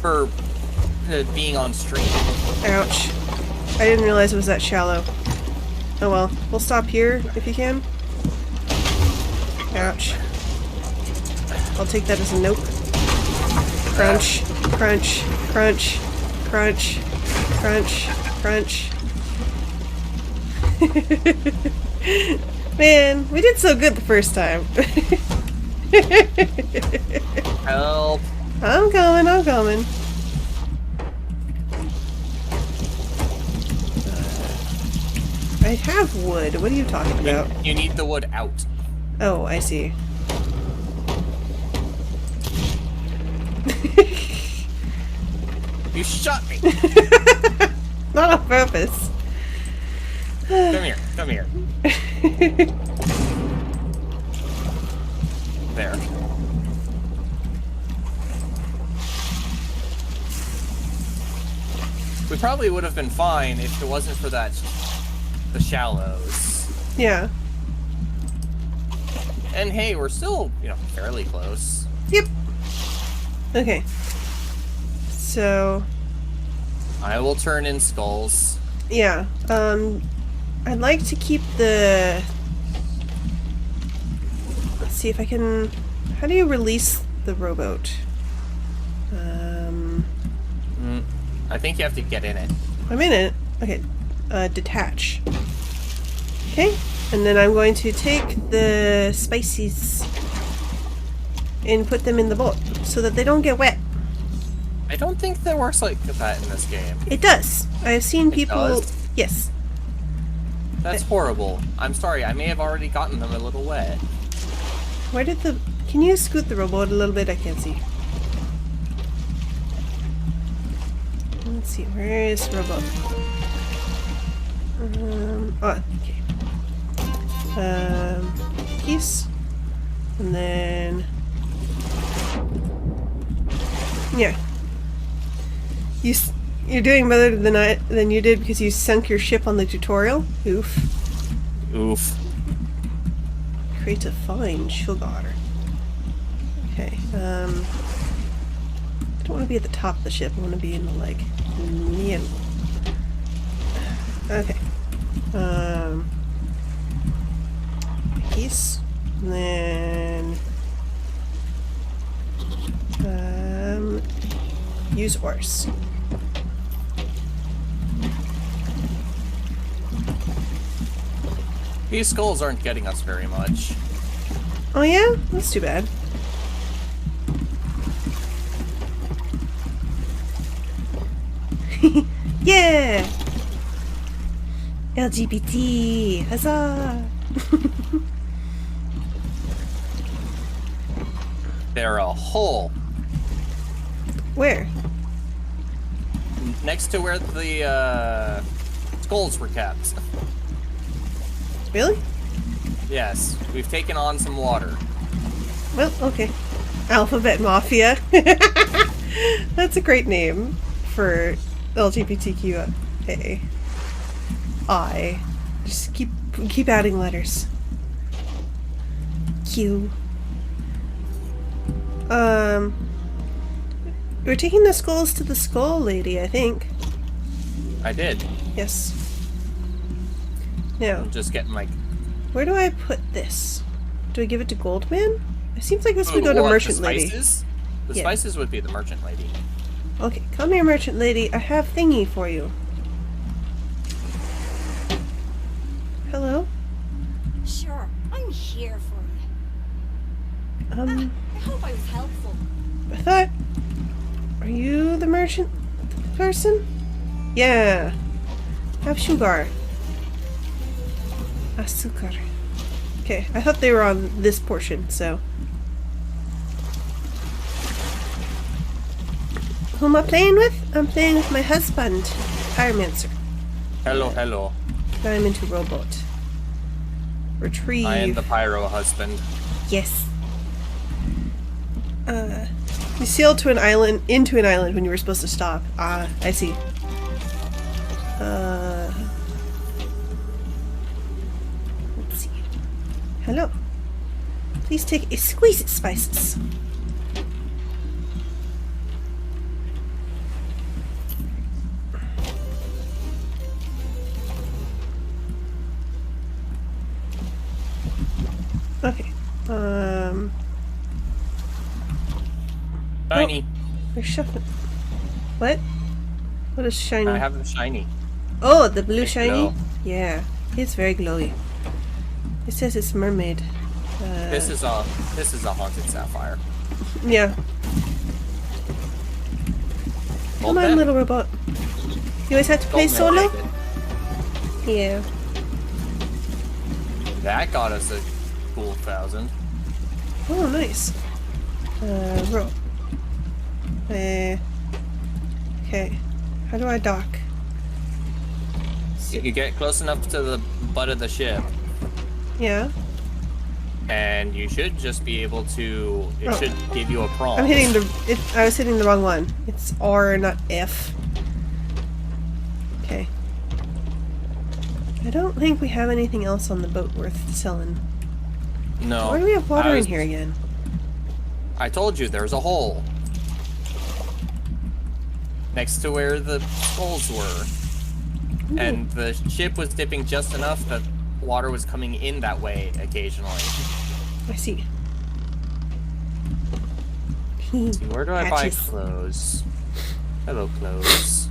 For being on stream. Ouch. I didn't realize it was that shallow. Oh well. We'll stop here if you can. Ouch. I'll take that as a nope. Crunch, crunch, crunch, crunch, crunch, crunch. Man, we did so good the first time. Help. I'm coming, I'm coming. I have wood. What are you talking about? You need the wood out. Oh, I see. You shot me. Not on purpose. Come here, come here. There. We probably would have been fine if it wasn't for the shallows. Yeah. And hey, we're still, fairly close. Yep. Okay. So, I will turn in skulls. yeah. I'd like to keep the... Let's see if I can... How do you release the rowboat? I think you have to get in it. I'm in it. Okay. Detach. Okay. And then I'm going to take the spices and put them in the boat so that they don't get wet. I don't think that works like that in this game. It does. I have seen people... does? Yes. That's horrible. I'm sorry, I may have already gotten them a little wet. Where did the... Can you scoot the rowboat a little bit? I can't see. Let's see. Where is the rowboat? Oh, okay. Piece. And then... Yeah. You're doing better than you did because you sunk your ship on the tutorial. Oof. Oof. Create a fine sugar. Okay. I don't want to be at the top of the ship. I want to be in the middle. Okay. Piece. And then use oars. These skulls aren't getting us very much. Oh yeah? That's too bad. Yeah! LGBT! Huzzah! They're a hole. Where? Next to where the skulls were kept. Really? Yes, we've taken on some water. Well, okay. Alphabet Mafia. That's a great name for LGBTQA. Just keep adding letters. Q. We're taking the skulls to the skull lady, I think. I did. Yes. Now, I'm just getting like... where do I put this? Do I give it to Goldman? It seems like this would go to What, Merchant the Lady. spices? The Yeah. spices would be the merchant lady. Okay, come here, Merchant Lady. I have thingy for you. Hello? Sure, I'm here for you. I hope I was helpful. I thought... Are you the merchant person? Yeah. Have sugar. Azúcar. Okay, I thought they were on this portion, so... Who am I playing with? I'm playing with my husband, Pyromancer. Hello, hello. Now I'm into robot. Retrieve. I am the pyro husband. Yes. You sailed to an island, into an island when you were supposed to stop. Ah, I see. Let's see. Hello. Please take exquisite spices. Okay. Shiny. We're shuffling. What? What is shiny? I have the shiny. Oh, the blue It's shiny? glow. Yeah, it's very glowy. It says it's mermaid. This is a haunted sapphire. Yeah. Come on, little robot. You always have to play solo? Yeah. That got us a cool 1,000. Oh, nice. Roll. Okay. How do I dock? You get close enough to the butt of the ship, Yeah. and you should just be able to. It Oh. should give you a prompt. I'm hitting I was hitting the wrong one. It's R, not F. Okay. I don't think we have anything else on the boat worth selling. No. Why do we have water I in was- here again? I told you there's a hole next to where the skulls were. And the ship was dipping just enough that water was coming in that way occasionally. I see. See, where do I buy Hatches. clothes? Hello, clothes.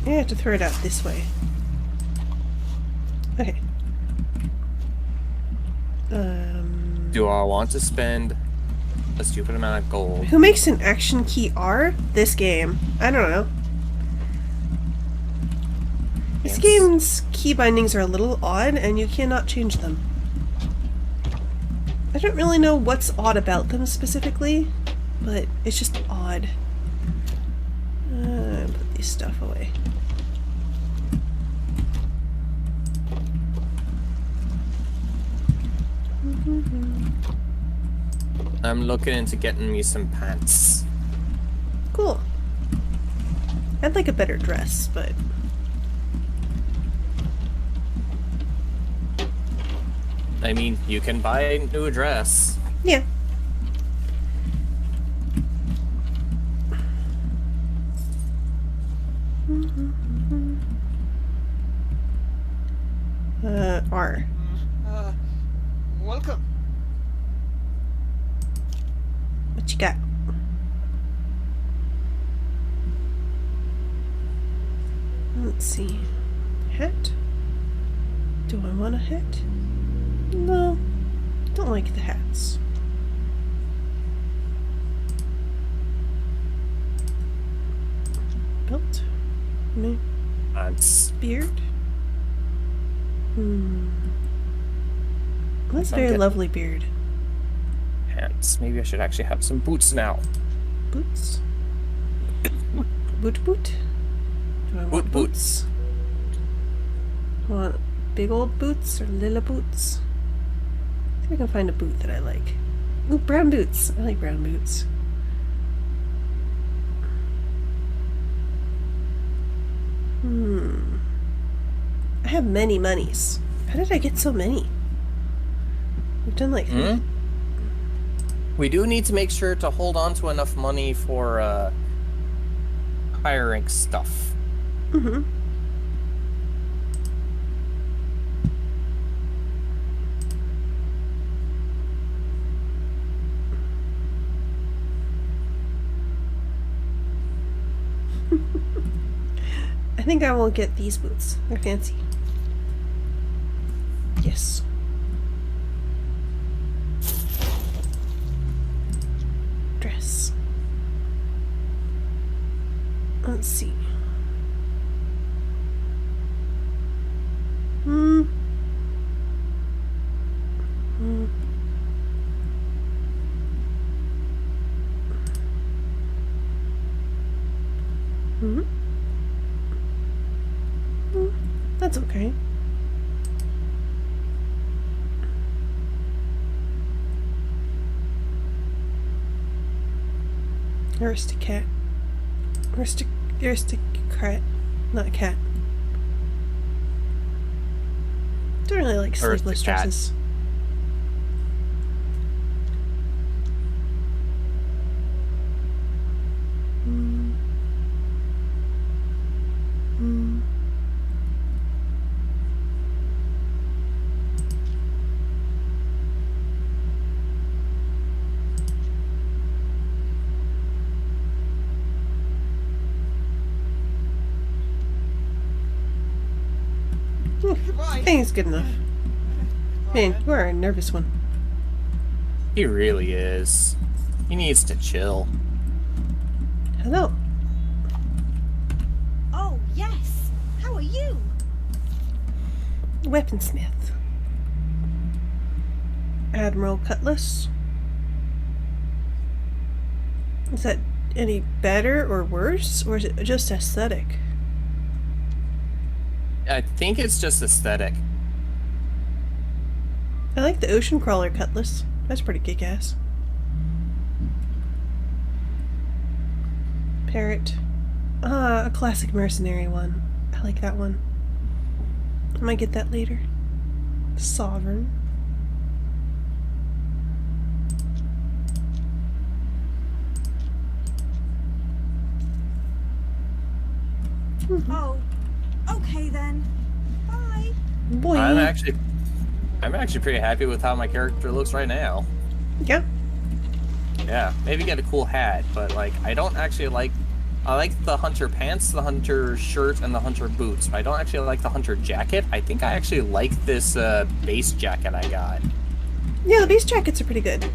I have to throw it out this way. Okay. Do I want to spend a stupid amount of gold? Who makes an action key R? This game. I don't know. This Yes. game's key bindings are a little odd, and you cannot change them. I don't really know what's odd about them specifically, but it's just odd. Put these stuff away. I'm looking into getting me some pants. Cool. I'd like a better dress, but... I mean, you can buy a new dress. yeah. R. Welcome. What you got? Let's see. Hat? Do I want a hat? No. Don't like the hats. Belt? No. Pants. Beard? That's a I'm very getting- lovely beard. Pants. Maybe I should actually have some boots now. Boots? Boot boot? Do I want Boot boot. boots? Do I want big old boots or little boots? See if I can find a boot that I like. Ooh, brown boots. I like brown boots. I have many monies. How did I get so many? We've done like three. We do need to make sure to hold on to enough money for higher rank stuff. Mm-hmm. I think I will get these boots. They're fancy. Yes. Dress. Let's see. That's okay. Aristocrat. Aristocrat. Not a cat. Don't really like sleeveless Aristocrat. dresses. I think it's good enough. Man, you are a nervous one. He really is. He needs to chill. Hello. Oh, yes. How are you? Weaponsmith. Admiral Cutlass. Is that any better or worse, or is it just aesthetic? I think it's just aesthetic. I like the Ocean Crawler Cutlass. That's pretty kick-ass. Parrot. Ah, a classic mercenary one. I like that one. I might get that later. Sovereign. Oh, okay then. Bye. Boy. I'm actually pretty happy with how my character looks right now. Yeah. Yeah, maybe get a cool hat, but like I don't actually like. I like the hunter pants, the hunter shirt, and the hunter boots. But I don't actually like the hunter jacket. I think I actually like this base jacket I got. Yeah, the base jackets are pretty good.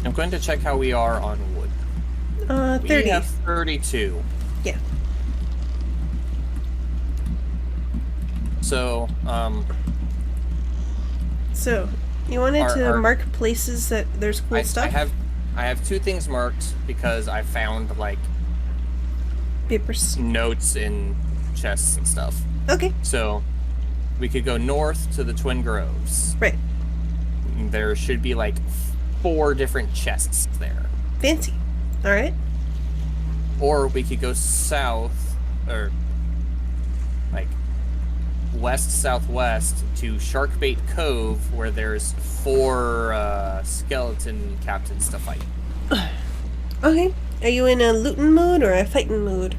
I'm going to check how we are on wood. 30. We have 32. Yeah. So, So, you wanted to Our- mark places that there's cool stuff? I have 2 things marked because I found like Papers. notes in chests and stuff. Okay. So, we could go north to the Twin Groves. Right. There should be like 4 different chests there. Fancy. Alright. Or we could go south, or like west-southwest to Sharkbait Cove, where there's 4 skeleton captains to fight. Okay. Are you in a looting mood or a fighting mood?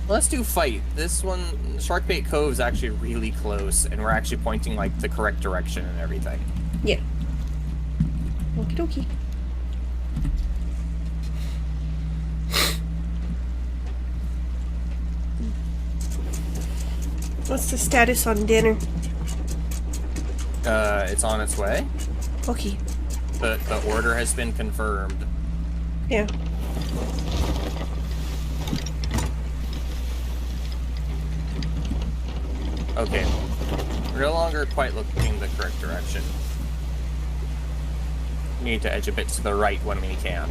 Let's do fight. This one, Sharkbait Cove is actually really close, and we're actually pointing like the correct direction and everything. Yeah. Okie dokie. What's the status on dinner? It's on its way. Okay. The order has been confirmed. Yeah. Okay. We're no longer quite looking the correct direction. We need to edge a bit to the right when we can.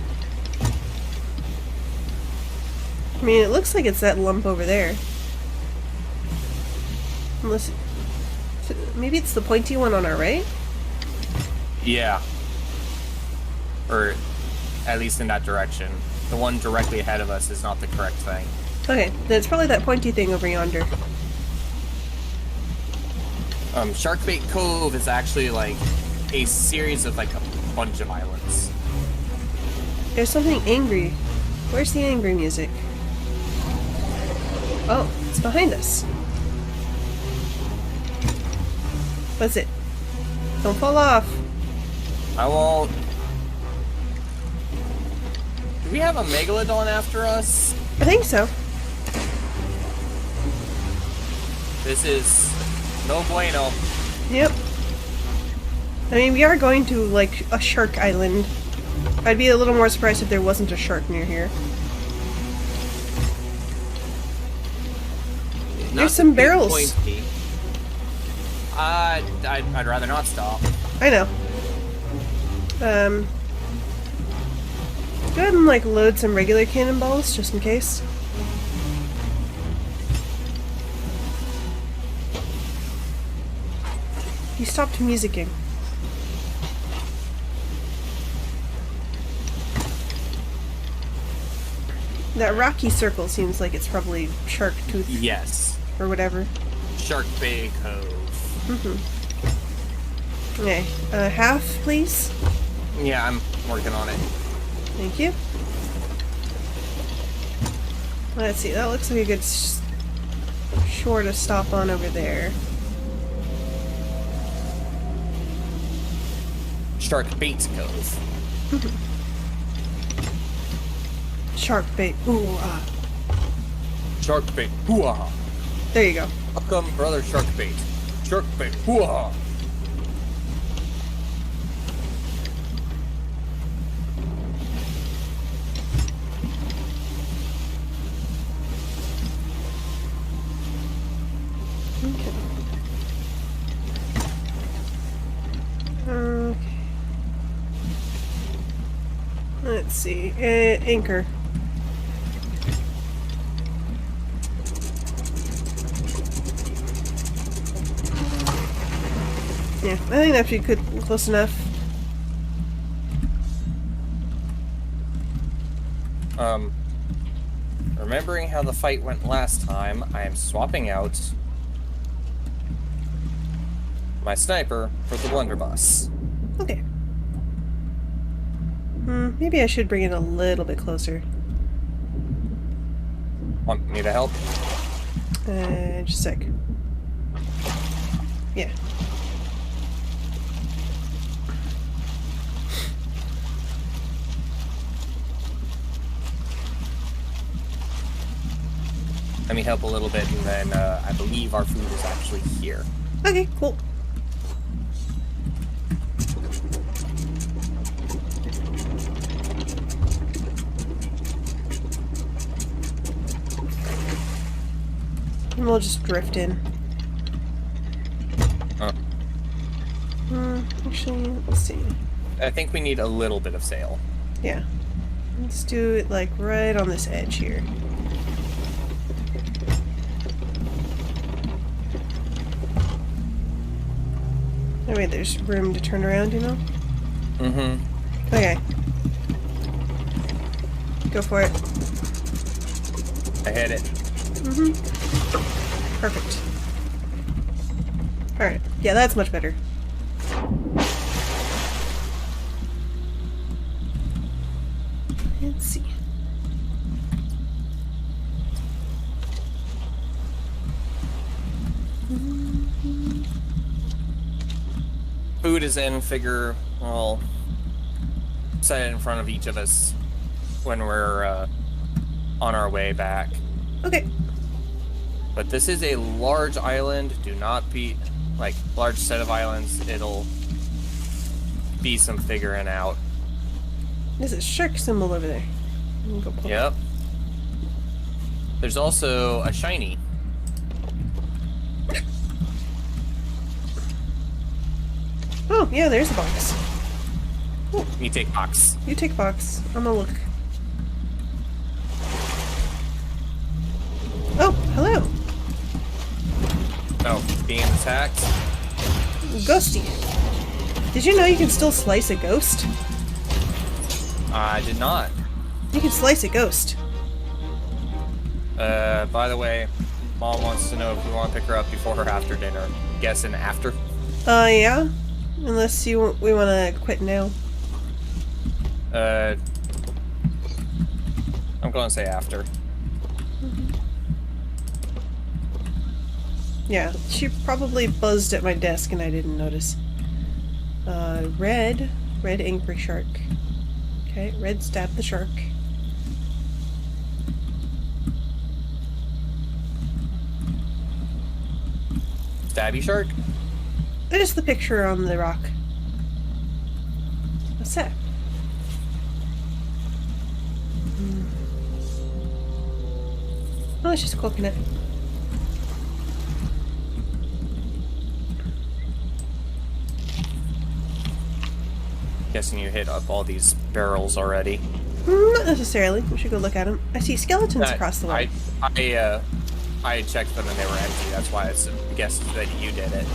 I mean, it looks like it's that lump over there. Unless... Maybe it's the pointy one on our right? Yeah. Or at least in that direction. The one directly ahead of us is not the correct thing. Okay, then it's probably that pointy thing over yonder. Sharkbait Cove is actually like a series of like a bunch of islands. There's something angry. Where's the angry music? Oh, it's behind us. What's it? Don't fall off. I won't. Do we have a megalodon after us? I think so. This is no bueno. Yep. I mean, we are going to, like, a shark island. I'd be a little more surprised if there wasn't a shark near here. There's some barrels. Pointy. I'd rather not stop. I know. Go ahead and, like, load some regular cannonballs, just in case. You stopped musicking. That rocky circle seems like it's probably shark tooth Yes. or whatever. Sharkbait Cove. Okay, half, please. Yeah, I'm working on it. Thank you. Let's see, that looks like a good shore to stop on over there. Sharkbait Cove. Shark bait. Ooh, ah. Sharkbait. Hoo-ah. There you go. Welcome, brother Sharkbait. Sharkbait. Hoo-ah. Okay. Let's see. Anchor. Yeah, I think that should be good, close enough. Remembering how the fight went last time, I am swapping out my sniper for the blunderbuss. Okay. Maybe I should bring it a little bit closer. Want me to help? Just a sec. Yeah. Let me help a little bit, and then I believe our food is actually here. Okay, cool. And we'll just drift in. Actually, let's see. I think we need a little bit of sail. Yeah. Let's do it like right on this edge here. Oh wait, there's room to turn around, you know? Mm-hmm. Okay. Go for it. I hit it. Perfect. Alright. Yeah, that's much better. Let's see. Food is in, figure, well, set it in front of each of us when we're on our way back. Okay. But this is a large island. Do not be, like, large set of islands. It'll be some figuring out. There's a shark symbol over there. We'll go pull it. Yep. There's also a shiny. Oh, yeah, there's a box. You take box. You take box. I'm gonna look. Oh, hello. Oh, being attacked. Ghosty. Did you know you can still slice a ghost? I did not. You can slice a ghost. By the way, Mom wants to know if we want to pick her up before or after dinner. Guessing after. Yeah. Unless we want to quit now. I'm going to say after. Yeah, she probably buzzed at my desk and I didn't notice. Red angry shark. Okay, red stab the shark. Stabby shark? There's the picture on the rock. What's that? Oh, it's just coconut. Guessing you hit up all these barrels already. Not necessarily. We should go look at them. I see skeletons across the way. I checked them and they were empty. That's why I guessed that you did it.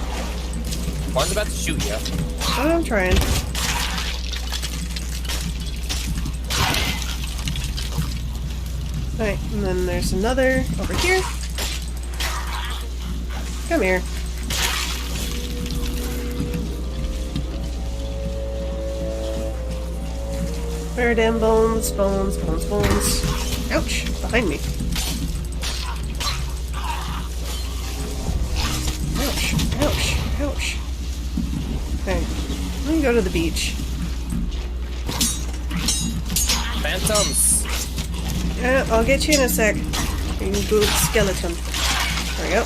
One's about to shoot you. Oh, I'm trying. Alright, and then there's another over here. Come here. Where are damn bones, bones, bones, bones. Ouch! Behind me. Ouch, ouch, ouch. Okay, let me go to the beach. Phantoms! Yeah, I'll get you in a sec. You good skeleton. There we go.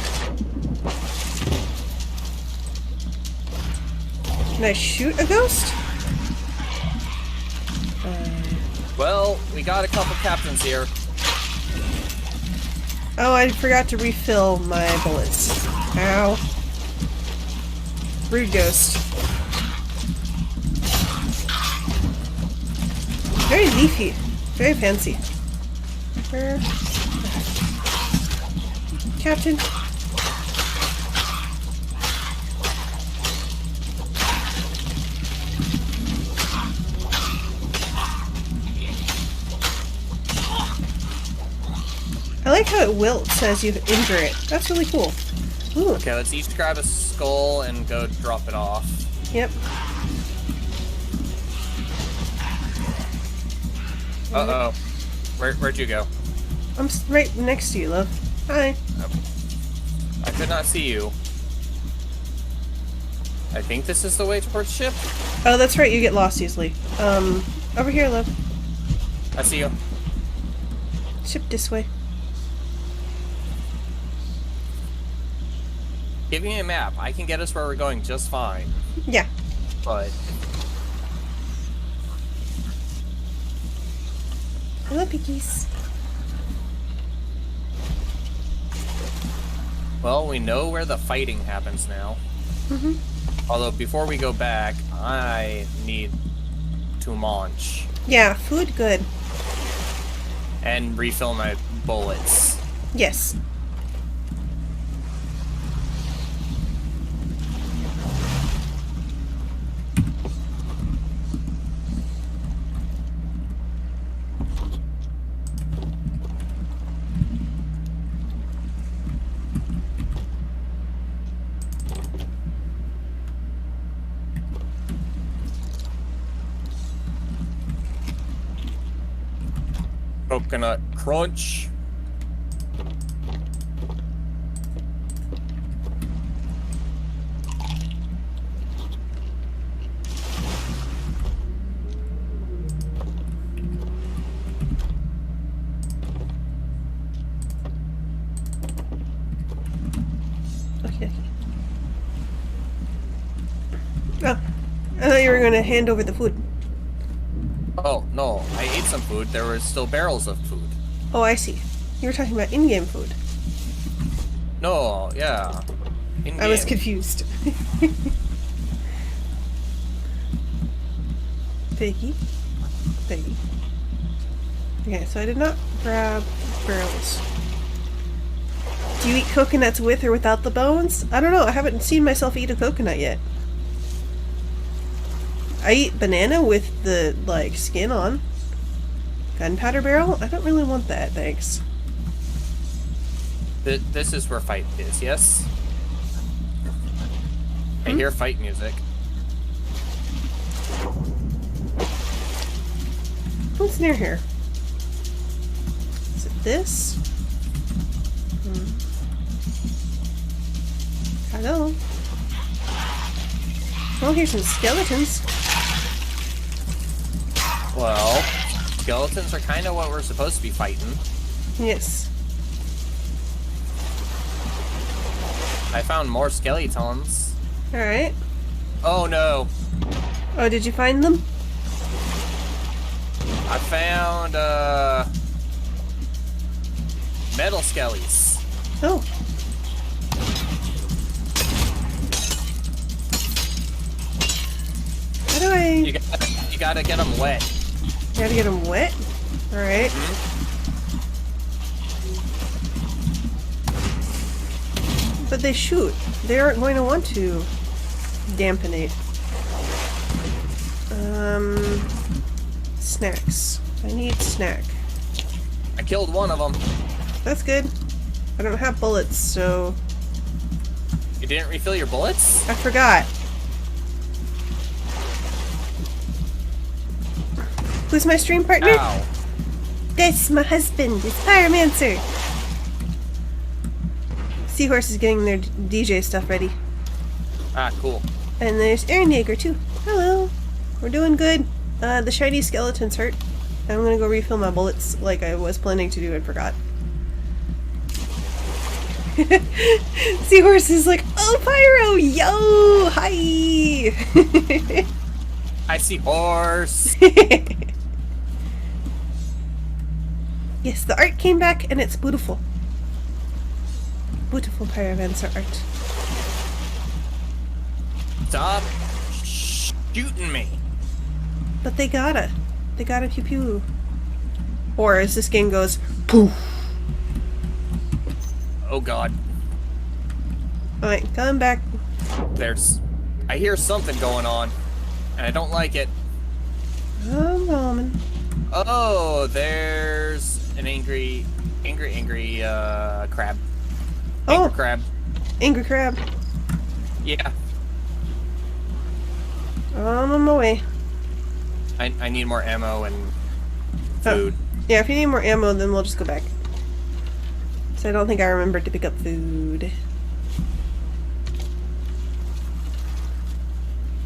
Can I shoot a ghost? Well, we got a couple captains here. Oh, I forgot to refill my bullets. Ow. Rude ghost. Very leafy. Very fancy. Captain. I like how it wilts as you injure it. That's really cool. Ooh. Okay, let's each grab a skull and go drop it off. Yep. Uh-oh. Where'd you go? I'm right next to you, love. Hi. I could not see you. I think this is the way towards ship. Oh, that's right. You get lost easily. Over here, love. I see you. Ship this way. Give me a map. I can get us where we're going just fine. Yeah. But Hello, piggies. well, we know where the fighting happens now. Mhm. Although before we go back, I need to launch Yeah, food good. and refill my bullets. Yes. Coconut crunch. Okay. Oh, I thought you were going to hand over the food. Oh, no. I ate some food. There were still barrels of food. Oh, I see. You were talking about in-game food. No, yeah. I was In-game. confused. Piggy. Piggy. Okay, so I did not grab barrels. Do you eat coconuts with or without the bones? I don't know. I haven't seen myself eat a coconut yet. I eat banana with the, like, skin on. Gunpowder barrel? I don't really want that, thanks. This is where fight is, yes? I hear fight music. What's near here? Is it this? Hello? Oh, here's some skeletons. Well, skeletons are kind of what we're supposed to be fighting. Yes. I found more skeletons. Alright. Oh no. Oh, did you find them? I found, metal skellies. Oh. How do I... You gotta get them wet. You gotta get them wet? Alright. But they shoot. They aren't going to want to dampenate. Snacks. I need snack. I killed one of them. That's good. I don't have bullets, so... You didn't refill your bullets? I forgot. Who's my stream partner? Ow. That's my husband. It's Pyromancer. Seahorse is getting their DJ stuff ready. Ah, cool. And there's Aaron Yeager too. Hello. We're doing good. The shiny skeleton's hurt. I'm gonna go refill my bullets like I was planning to do and forgot. Seahorse is like, oh, Pyro! Yo! Hi! I see horse. Yes, the art came back and it's beautiful. Beautiful Pyromancer art. Stop shooting me. But they gotta. They gotta pew pew. Or as this game goes, poof. Oh god. Alright, coming back. I hear something going on, and I don't like it. I'm coming. Oh, there's an angry Angry, crab. Oh. Angry crab. Angry crab. Yeah. On my way. I need more ammo and Oh. food. Yeah, if you need more ammo, then we'll just go back. So I don't think I remembered to pick up food.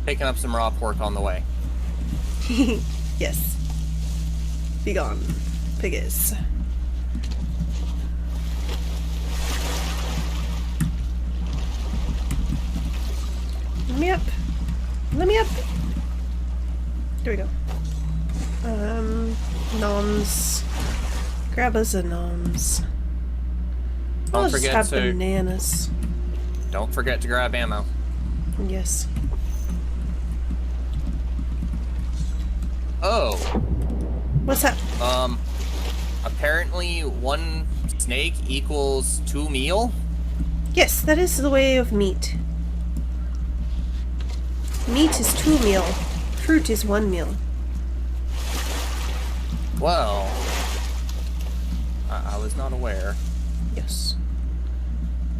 Picking up some raw pork on the way. Yes. Be gone, piggies. Let me up. Let me up. There we go. Noms. Grab us a noms. Don't I'll just forget have to bananas. don't forget to grab ammo. Yes. Oh. What's that? Apparently 1 snake equals 2 meal. Yes, that is the way of meat. Meat is 2 meal. Fruit is 1 meal. Well, I was not aware. Yes.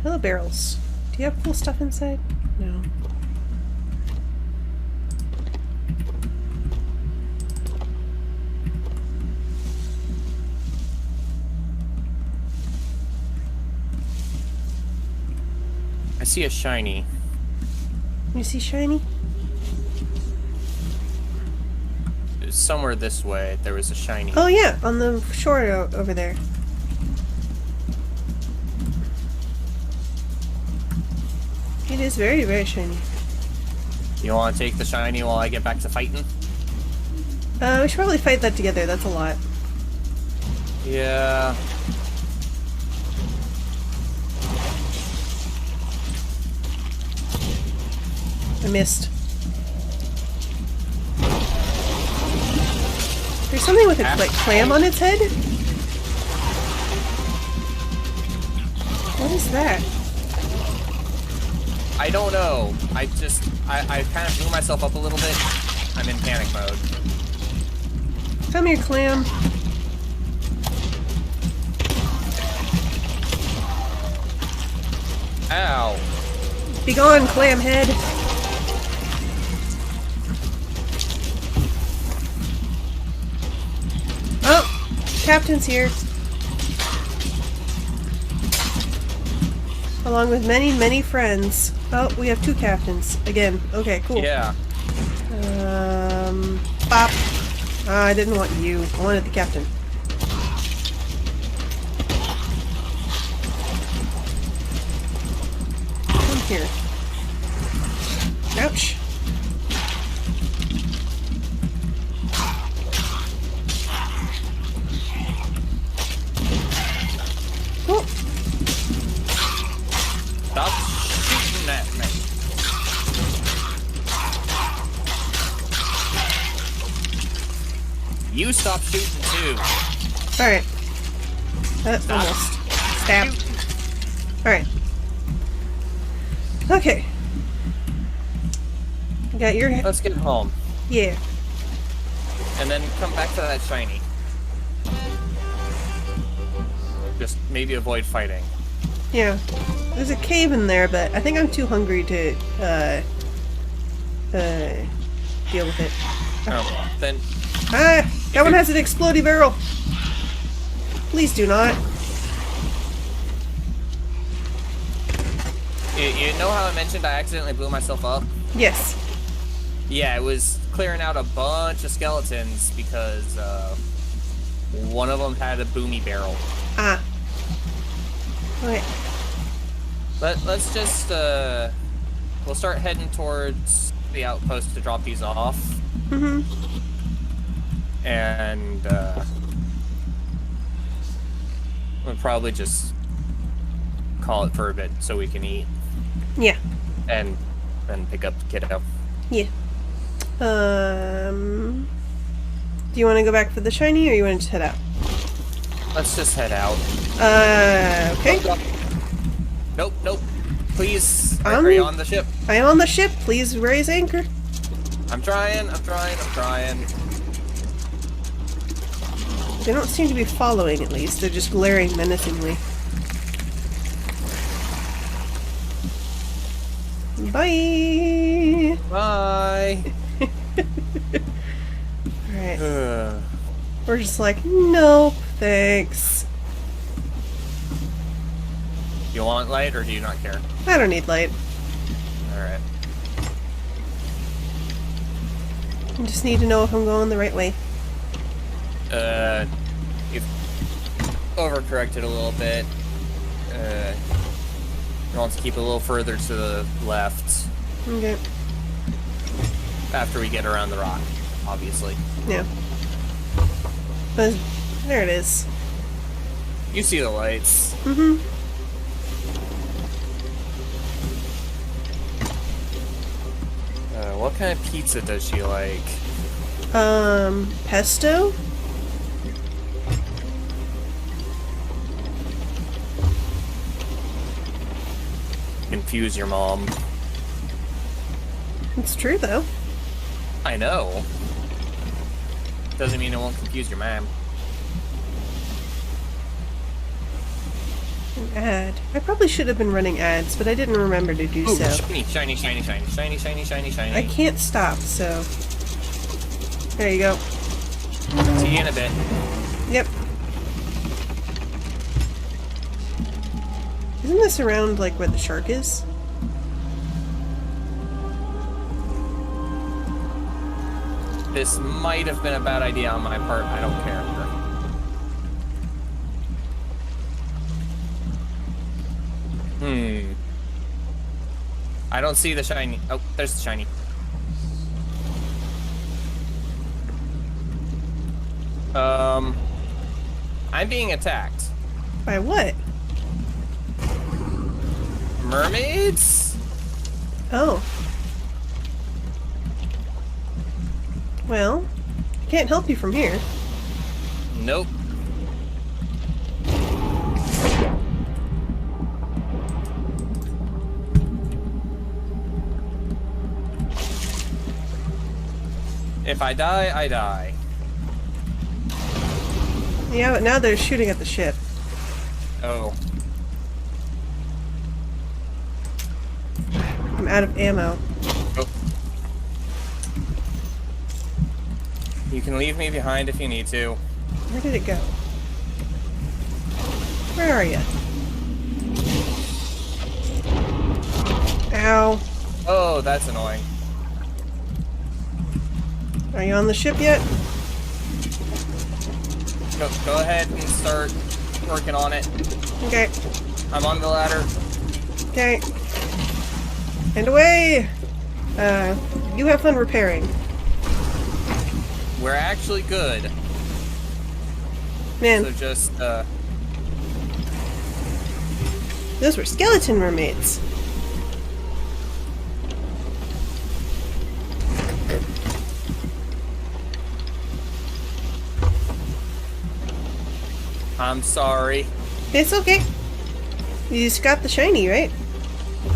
Hello, barrels. Do you have cool stuff inside? No. I see a shiny. You see shiny? Somewhere this way, there was a shiny. Oh yeah, on the shore over there. It is very, very shiny. You want to take the shiny while I get back to fighting? We should probably fight that together. That's a lot. Yeah. I missed. There's something with a clam on its head? What is that? I don't know. I kind of blew myself up a little bit. I'm in panic mode. Come here, clam. Ow. Be gone, clam head. Oh, Captain's here. Along with many, many friends. Oh, we have 2 captains. Again. Okay, cool. Yeah. Bop. I didn't want you. I wanted the captain. Come here. Ouch. Oh. Stop shooting at me. You stop shooting too. Alright. Almost. Stab. Alright. Okay. You got your... Let's get home. Yeah. And then come back to that shiny. Just maybe avoid fighting. Yeah. There's a cave in there, but I think I'm too hungry to, deal with it. Oh, then Ah! That one has an explodey barrel! Please do not. you know how I mentioned I accidentally blew myself up? Yes. Yeah, it was clearing out a bunch of skeletons because one of them had a boomy barrel. Ah. Okay. Let's just we'll start heading towards the outpost to drop these off. Mm-hmm. And we'll probably just call it for a bit so we can eat Yeah. and then pick up the kiddo. Yeah. Do you want to go back for the shiny, or you want to just head out? Let's just head out. Okay. Nope, nope. Please, are you on the ship? I am on the ship. Please raise anchor. I'm trying. There They don't seem to be following, at least. They're just glaring menacingly. Bye! Bye! Alright. We're just like, nope, thanks. You want light, or do you not care? I don't need light. Alright. I just need to know if I'm going the right way. You've overcorrected a little bit. You want to keep a little further to the left Okay. after we get around the rock, obviously. Yeah. But there it is. You see the lights. Mm-hmm. What kind of pizza does she like? Pesto? Confuse your mom. It's true, though. I know. Doesn't mean it won't confuse your mom. An ad. I probably should have been running ads, but I didn't remember to do Ooh, so. shiny, shiny, shiny, shiny, shiny, shiny, shiny, shiny. I can't stop, so... There you go. See you in a bit. Yep. Isn't this around, like, where the shark is? This might have been a bad idea on my part. I don't care. I don't see the shiny. Oh, there's the shiny. I'm being attacked. By what? Mermaids? Oh. Well, can't help you from here. Nope. If I die, I die. Yeah, but now they're shooting at the ship. Oh. I'm out of ammo. Oh. You can leave me behind if you need to. Where did it go? Where are you? Ow. Oh, that's annoying. Are you on the ship yet? Go ahead and start working on it. Okay. I'm on the ladder. Okay. And away! You have fun repairing. We're actually good. Man, So just, those were skeleton mermaids. I'm sorry. It's okay. You just got the shiny, right?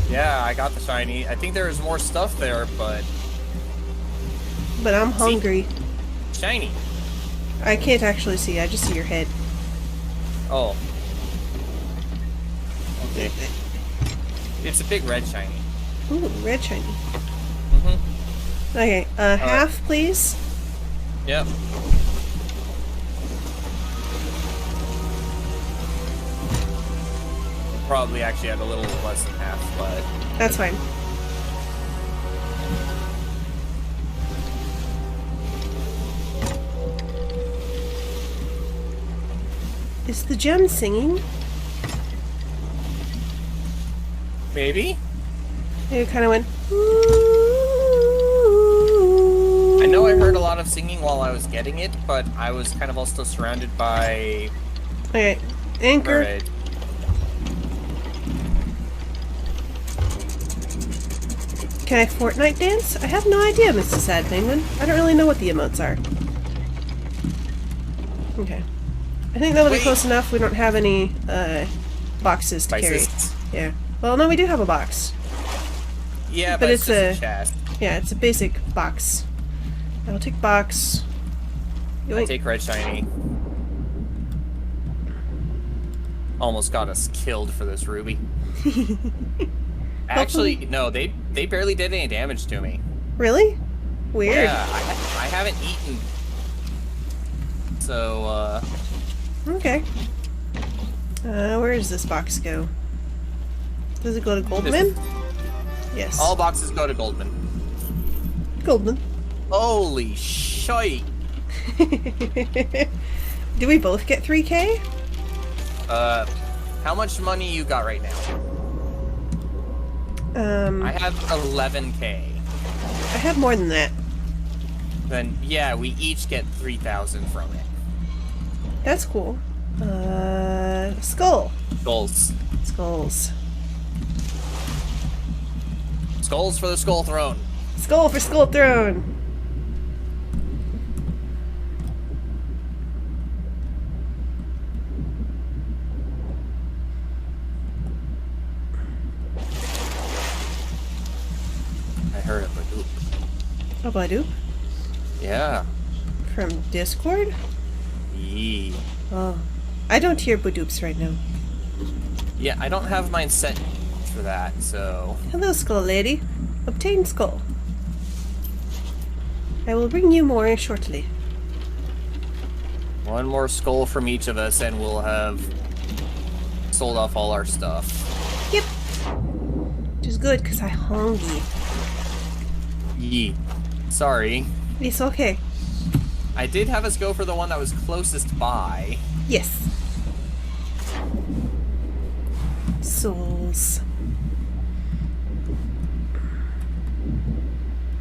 Yeah, I got the shiny. I think there is more stuff there, but But I'm hungry. shiny. I can't actually see, I just see your head. Oh. Okay. It's a big red shiny. Ooh, red shiny. Mm-hmm. Okay, half, please. Yep. Probably actually had a little less than half, but That's fine. Is the gem singing? maybe? It kind of went. I know I heard a lot of singing while I was getting it, but I was kind of also surrounded by Okay, anchor. mermaids. Can I Fortnite dance? I have no idea, Mr. Sad Penguin. I don't really know what the emotes are. Okay. I think that'll be Wait. close enough. We don't have any, boxes to carry. Spices? Yeah. Well, no, we do have a box. Yeah, But but it's it's just a- a chest. Yeah, it's a basic box. I'll take box. I Yoink. take red shiny. almost got us killed for this ruby. Actually, no, they barely did any damage to me. Really? Weird. Yeah, I haven't eaten. So, Okay. Where does this box go? Does it go to Goldman? Yes. all boxes go to Goldman. Goldman. Holy shite! Do we both get 3K? How much money you got right now? I have 11K. I have more than that. Then, yeah, we each get 3,000 from it. That's cool. Skull. Skulls. Skulls. Skulls for the Skull Throne. Skull for Skull Throne. I heard a badoop. A Badoop? Yeah. From Discord? Yee. Oh. I don't hear Badoops right now. Yeah, I don't have mine set for that, so... Hello, Skull Lady. Obtain Skull. I will bring you more shortly. One more skull from each of us and we'll have sold off all our stuff. Yep. Which is good, because I'm hungry. Yee. Sorry. It's okay. I did have us go for the one that was closest by. Yes. Souls.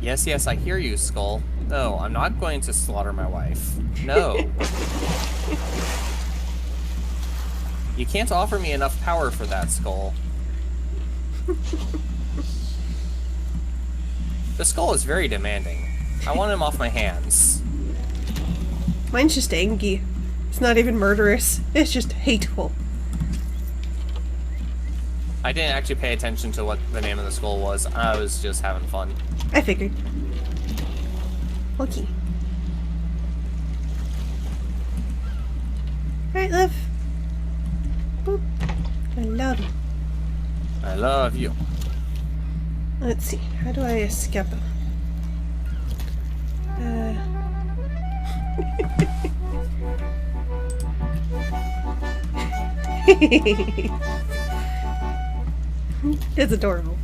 Yes, yes, I hear you, Skull. No, I'm not going to slaughter my wife. No. You can't offer me enough power for that, Skull. The Skull is very demanding. I want him off my hands. Mine's just angry. It's not even murderous. It's just hateful. I didn't actually pay attention to what the name of the skull was. I was just having fun. I figured. Okay. Alright, love. Boop. I love you. I love you. Let's see. How do I escape? It's adorable.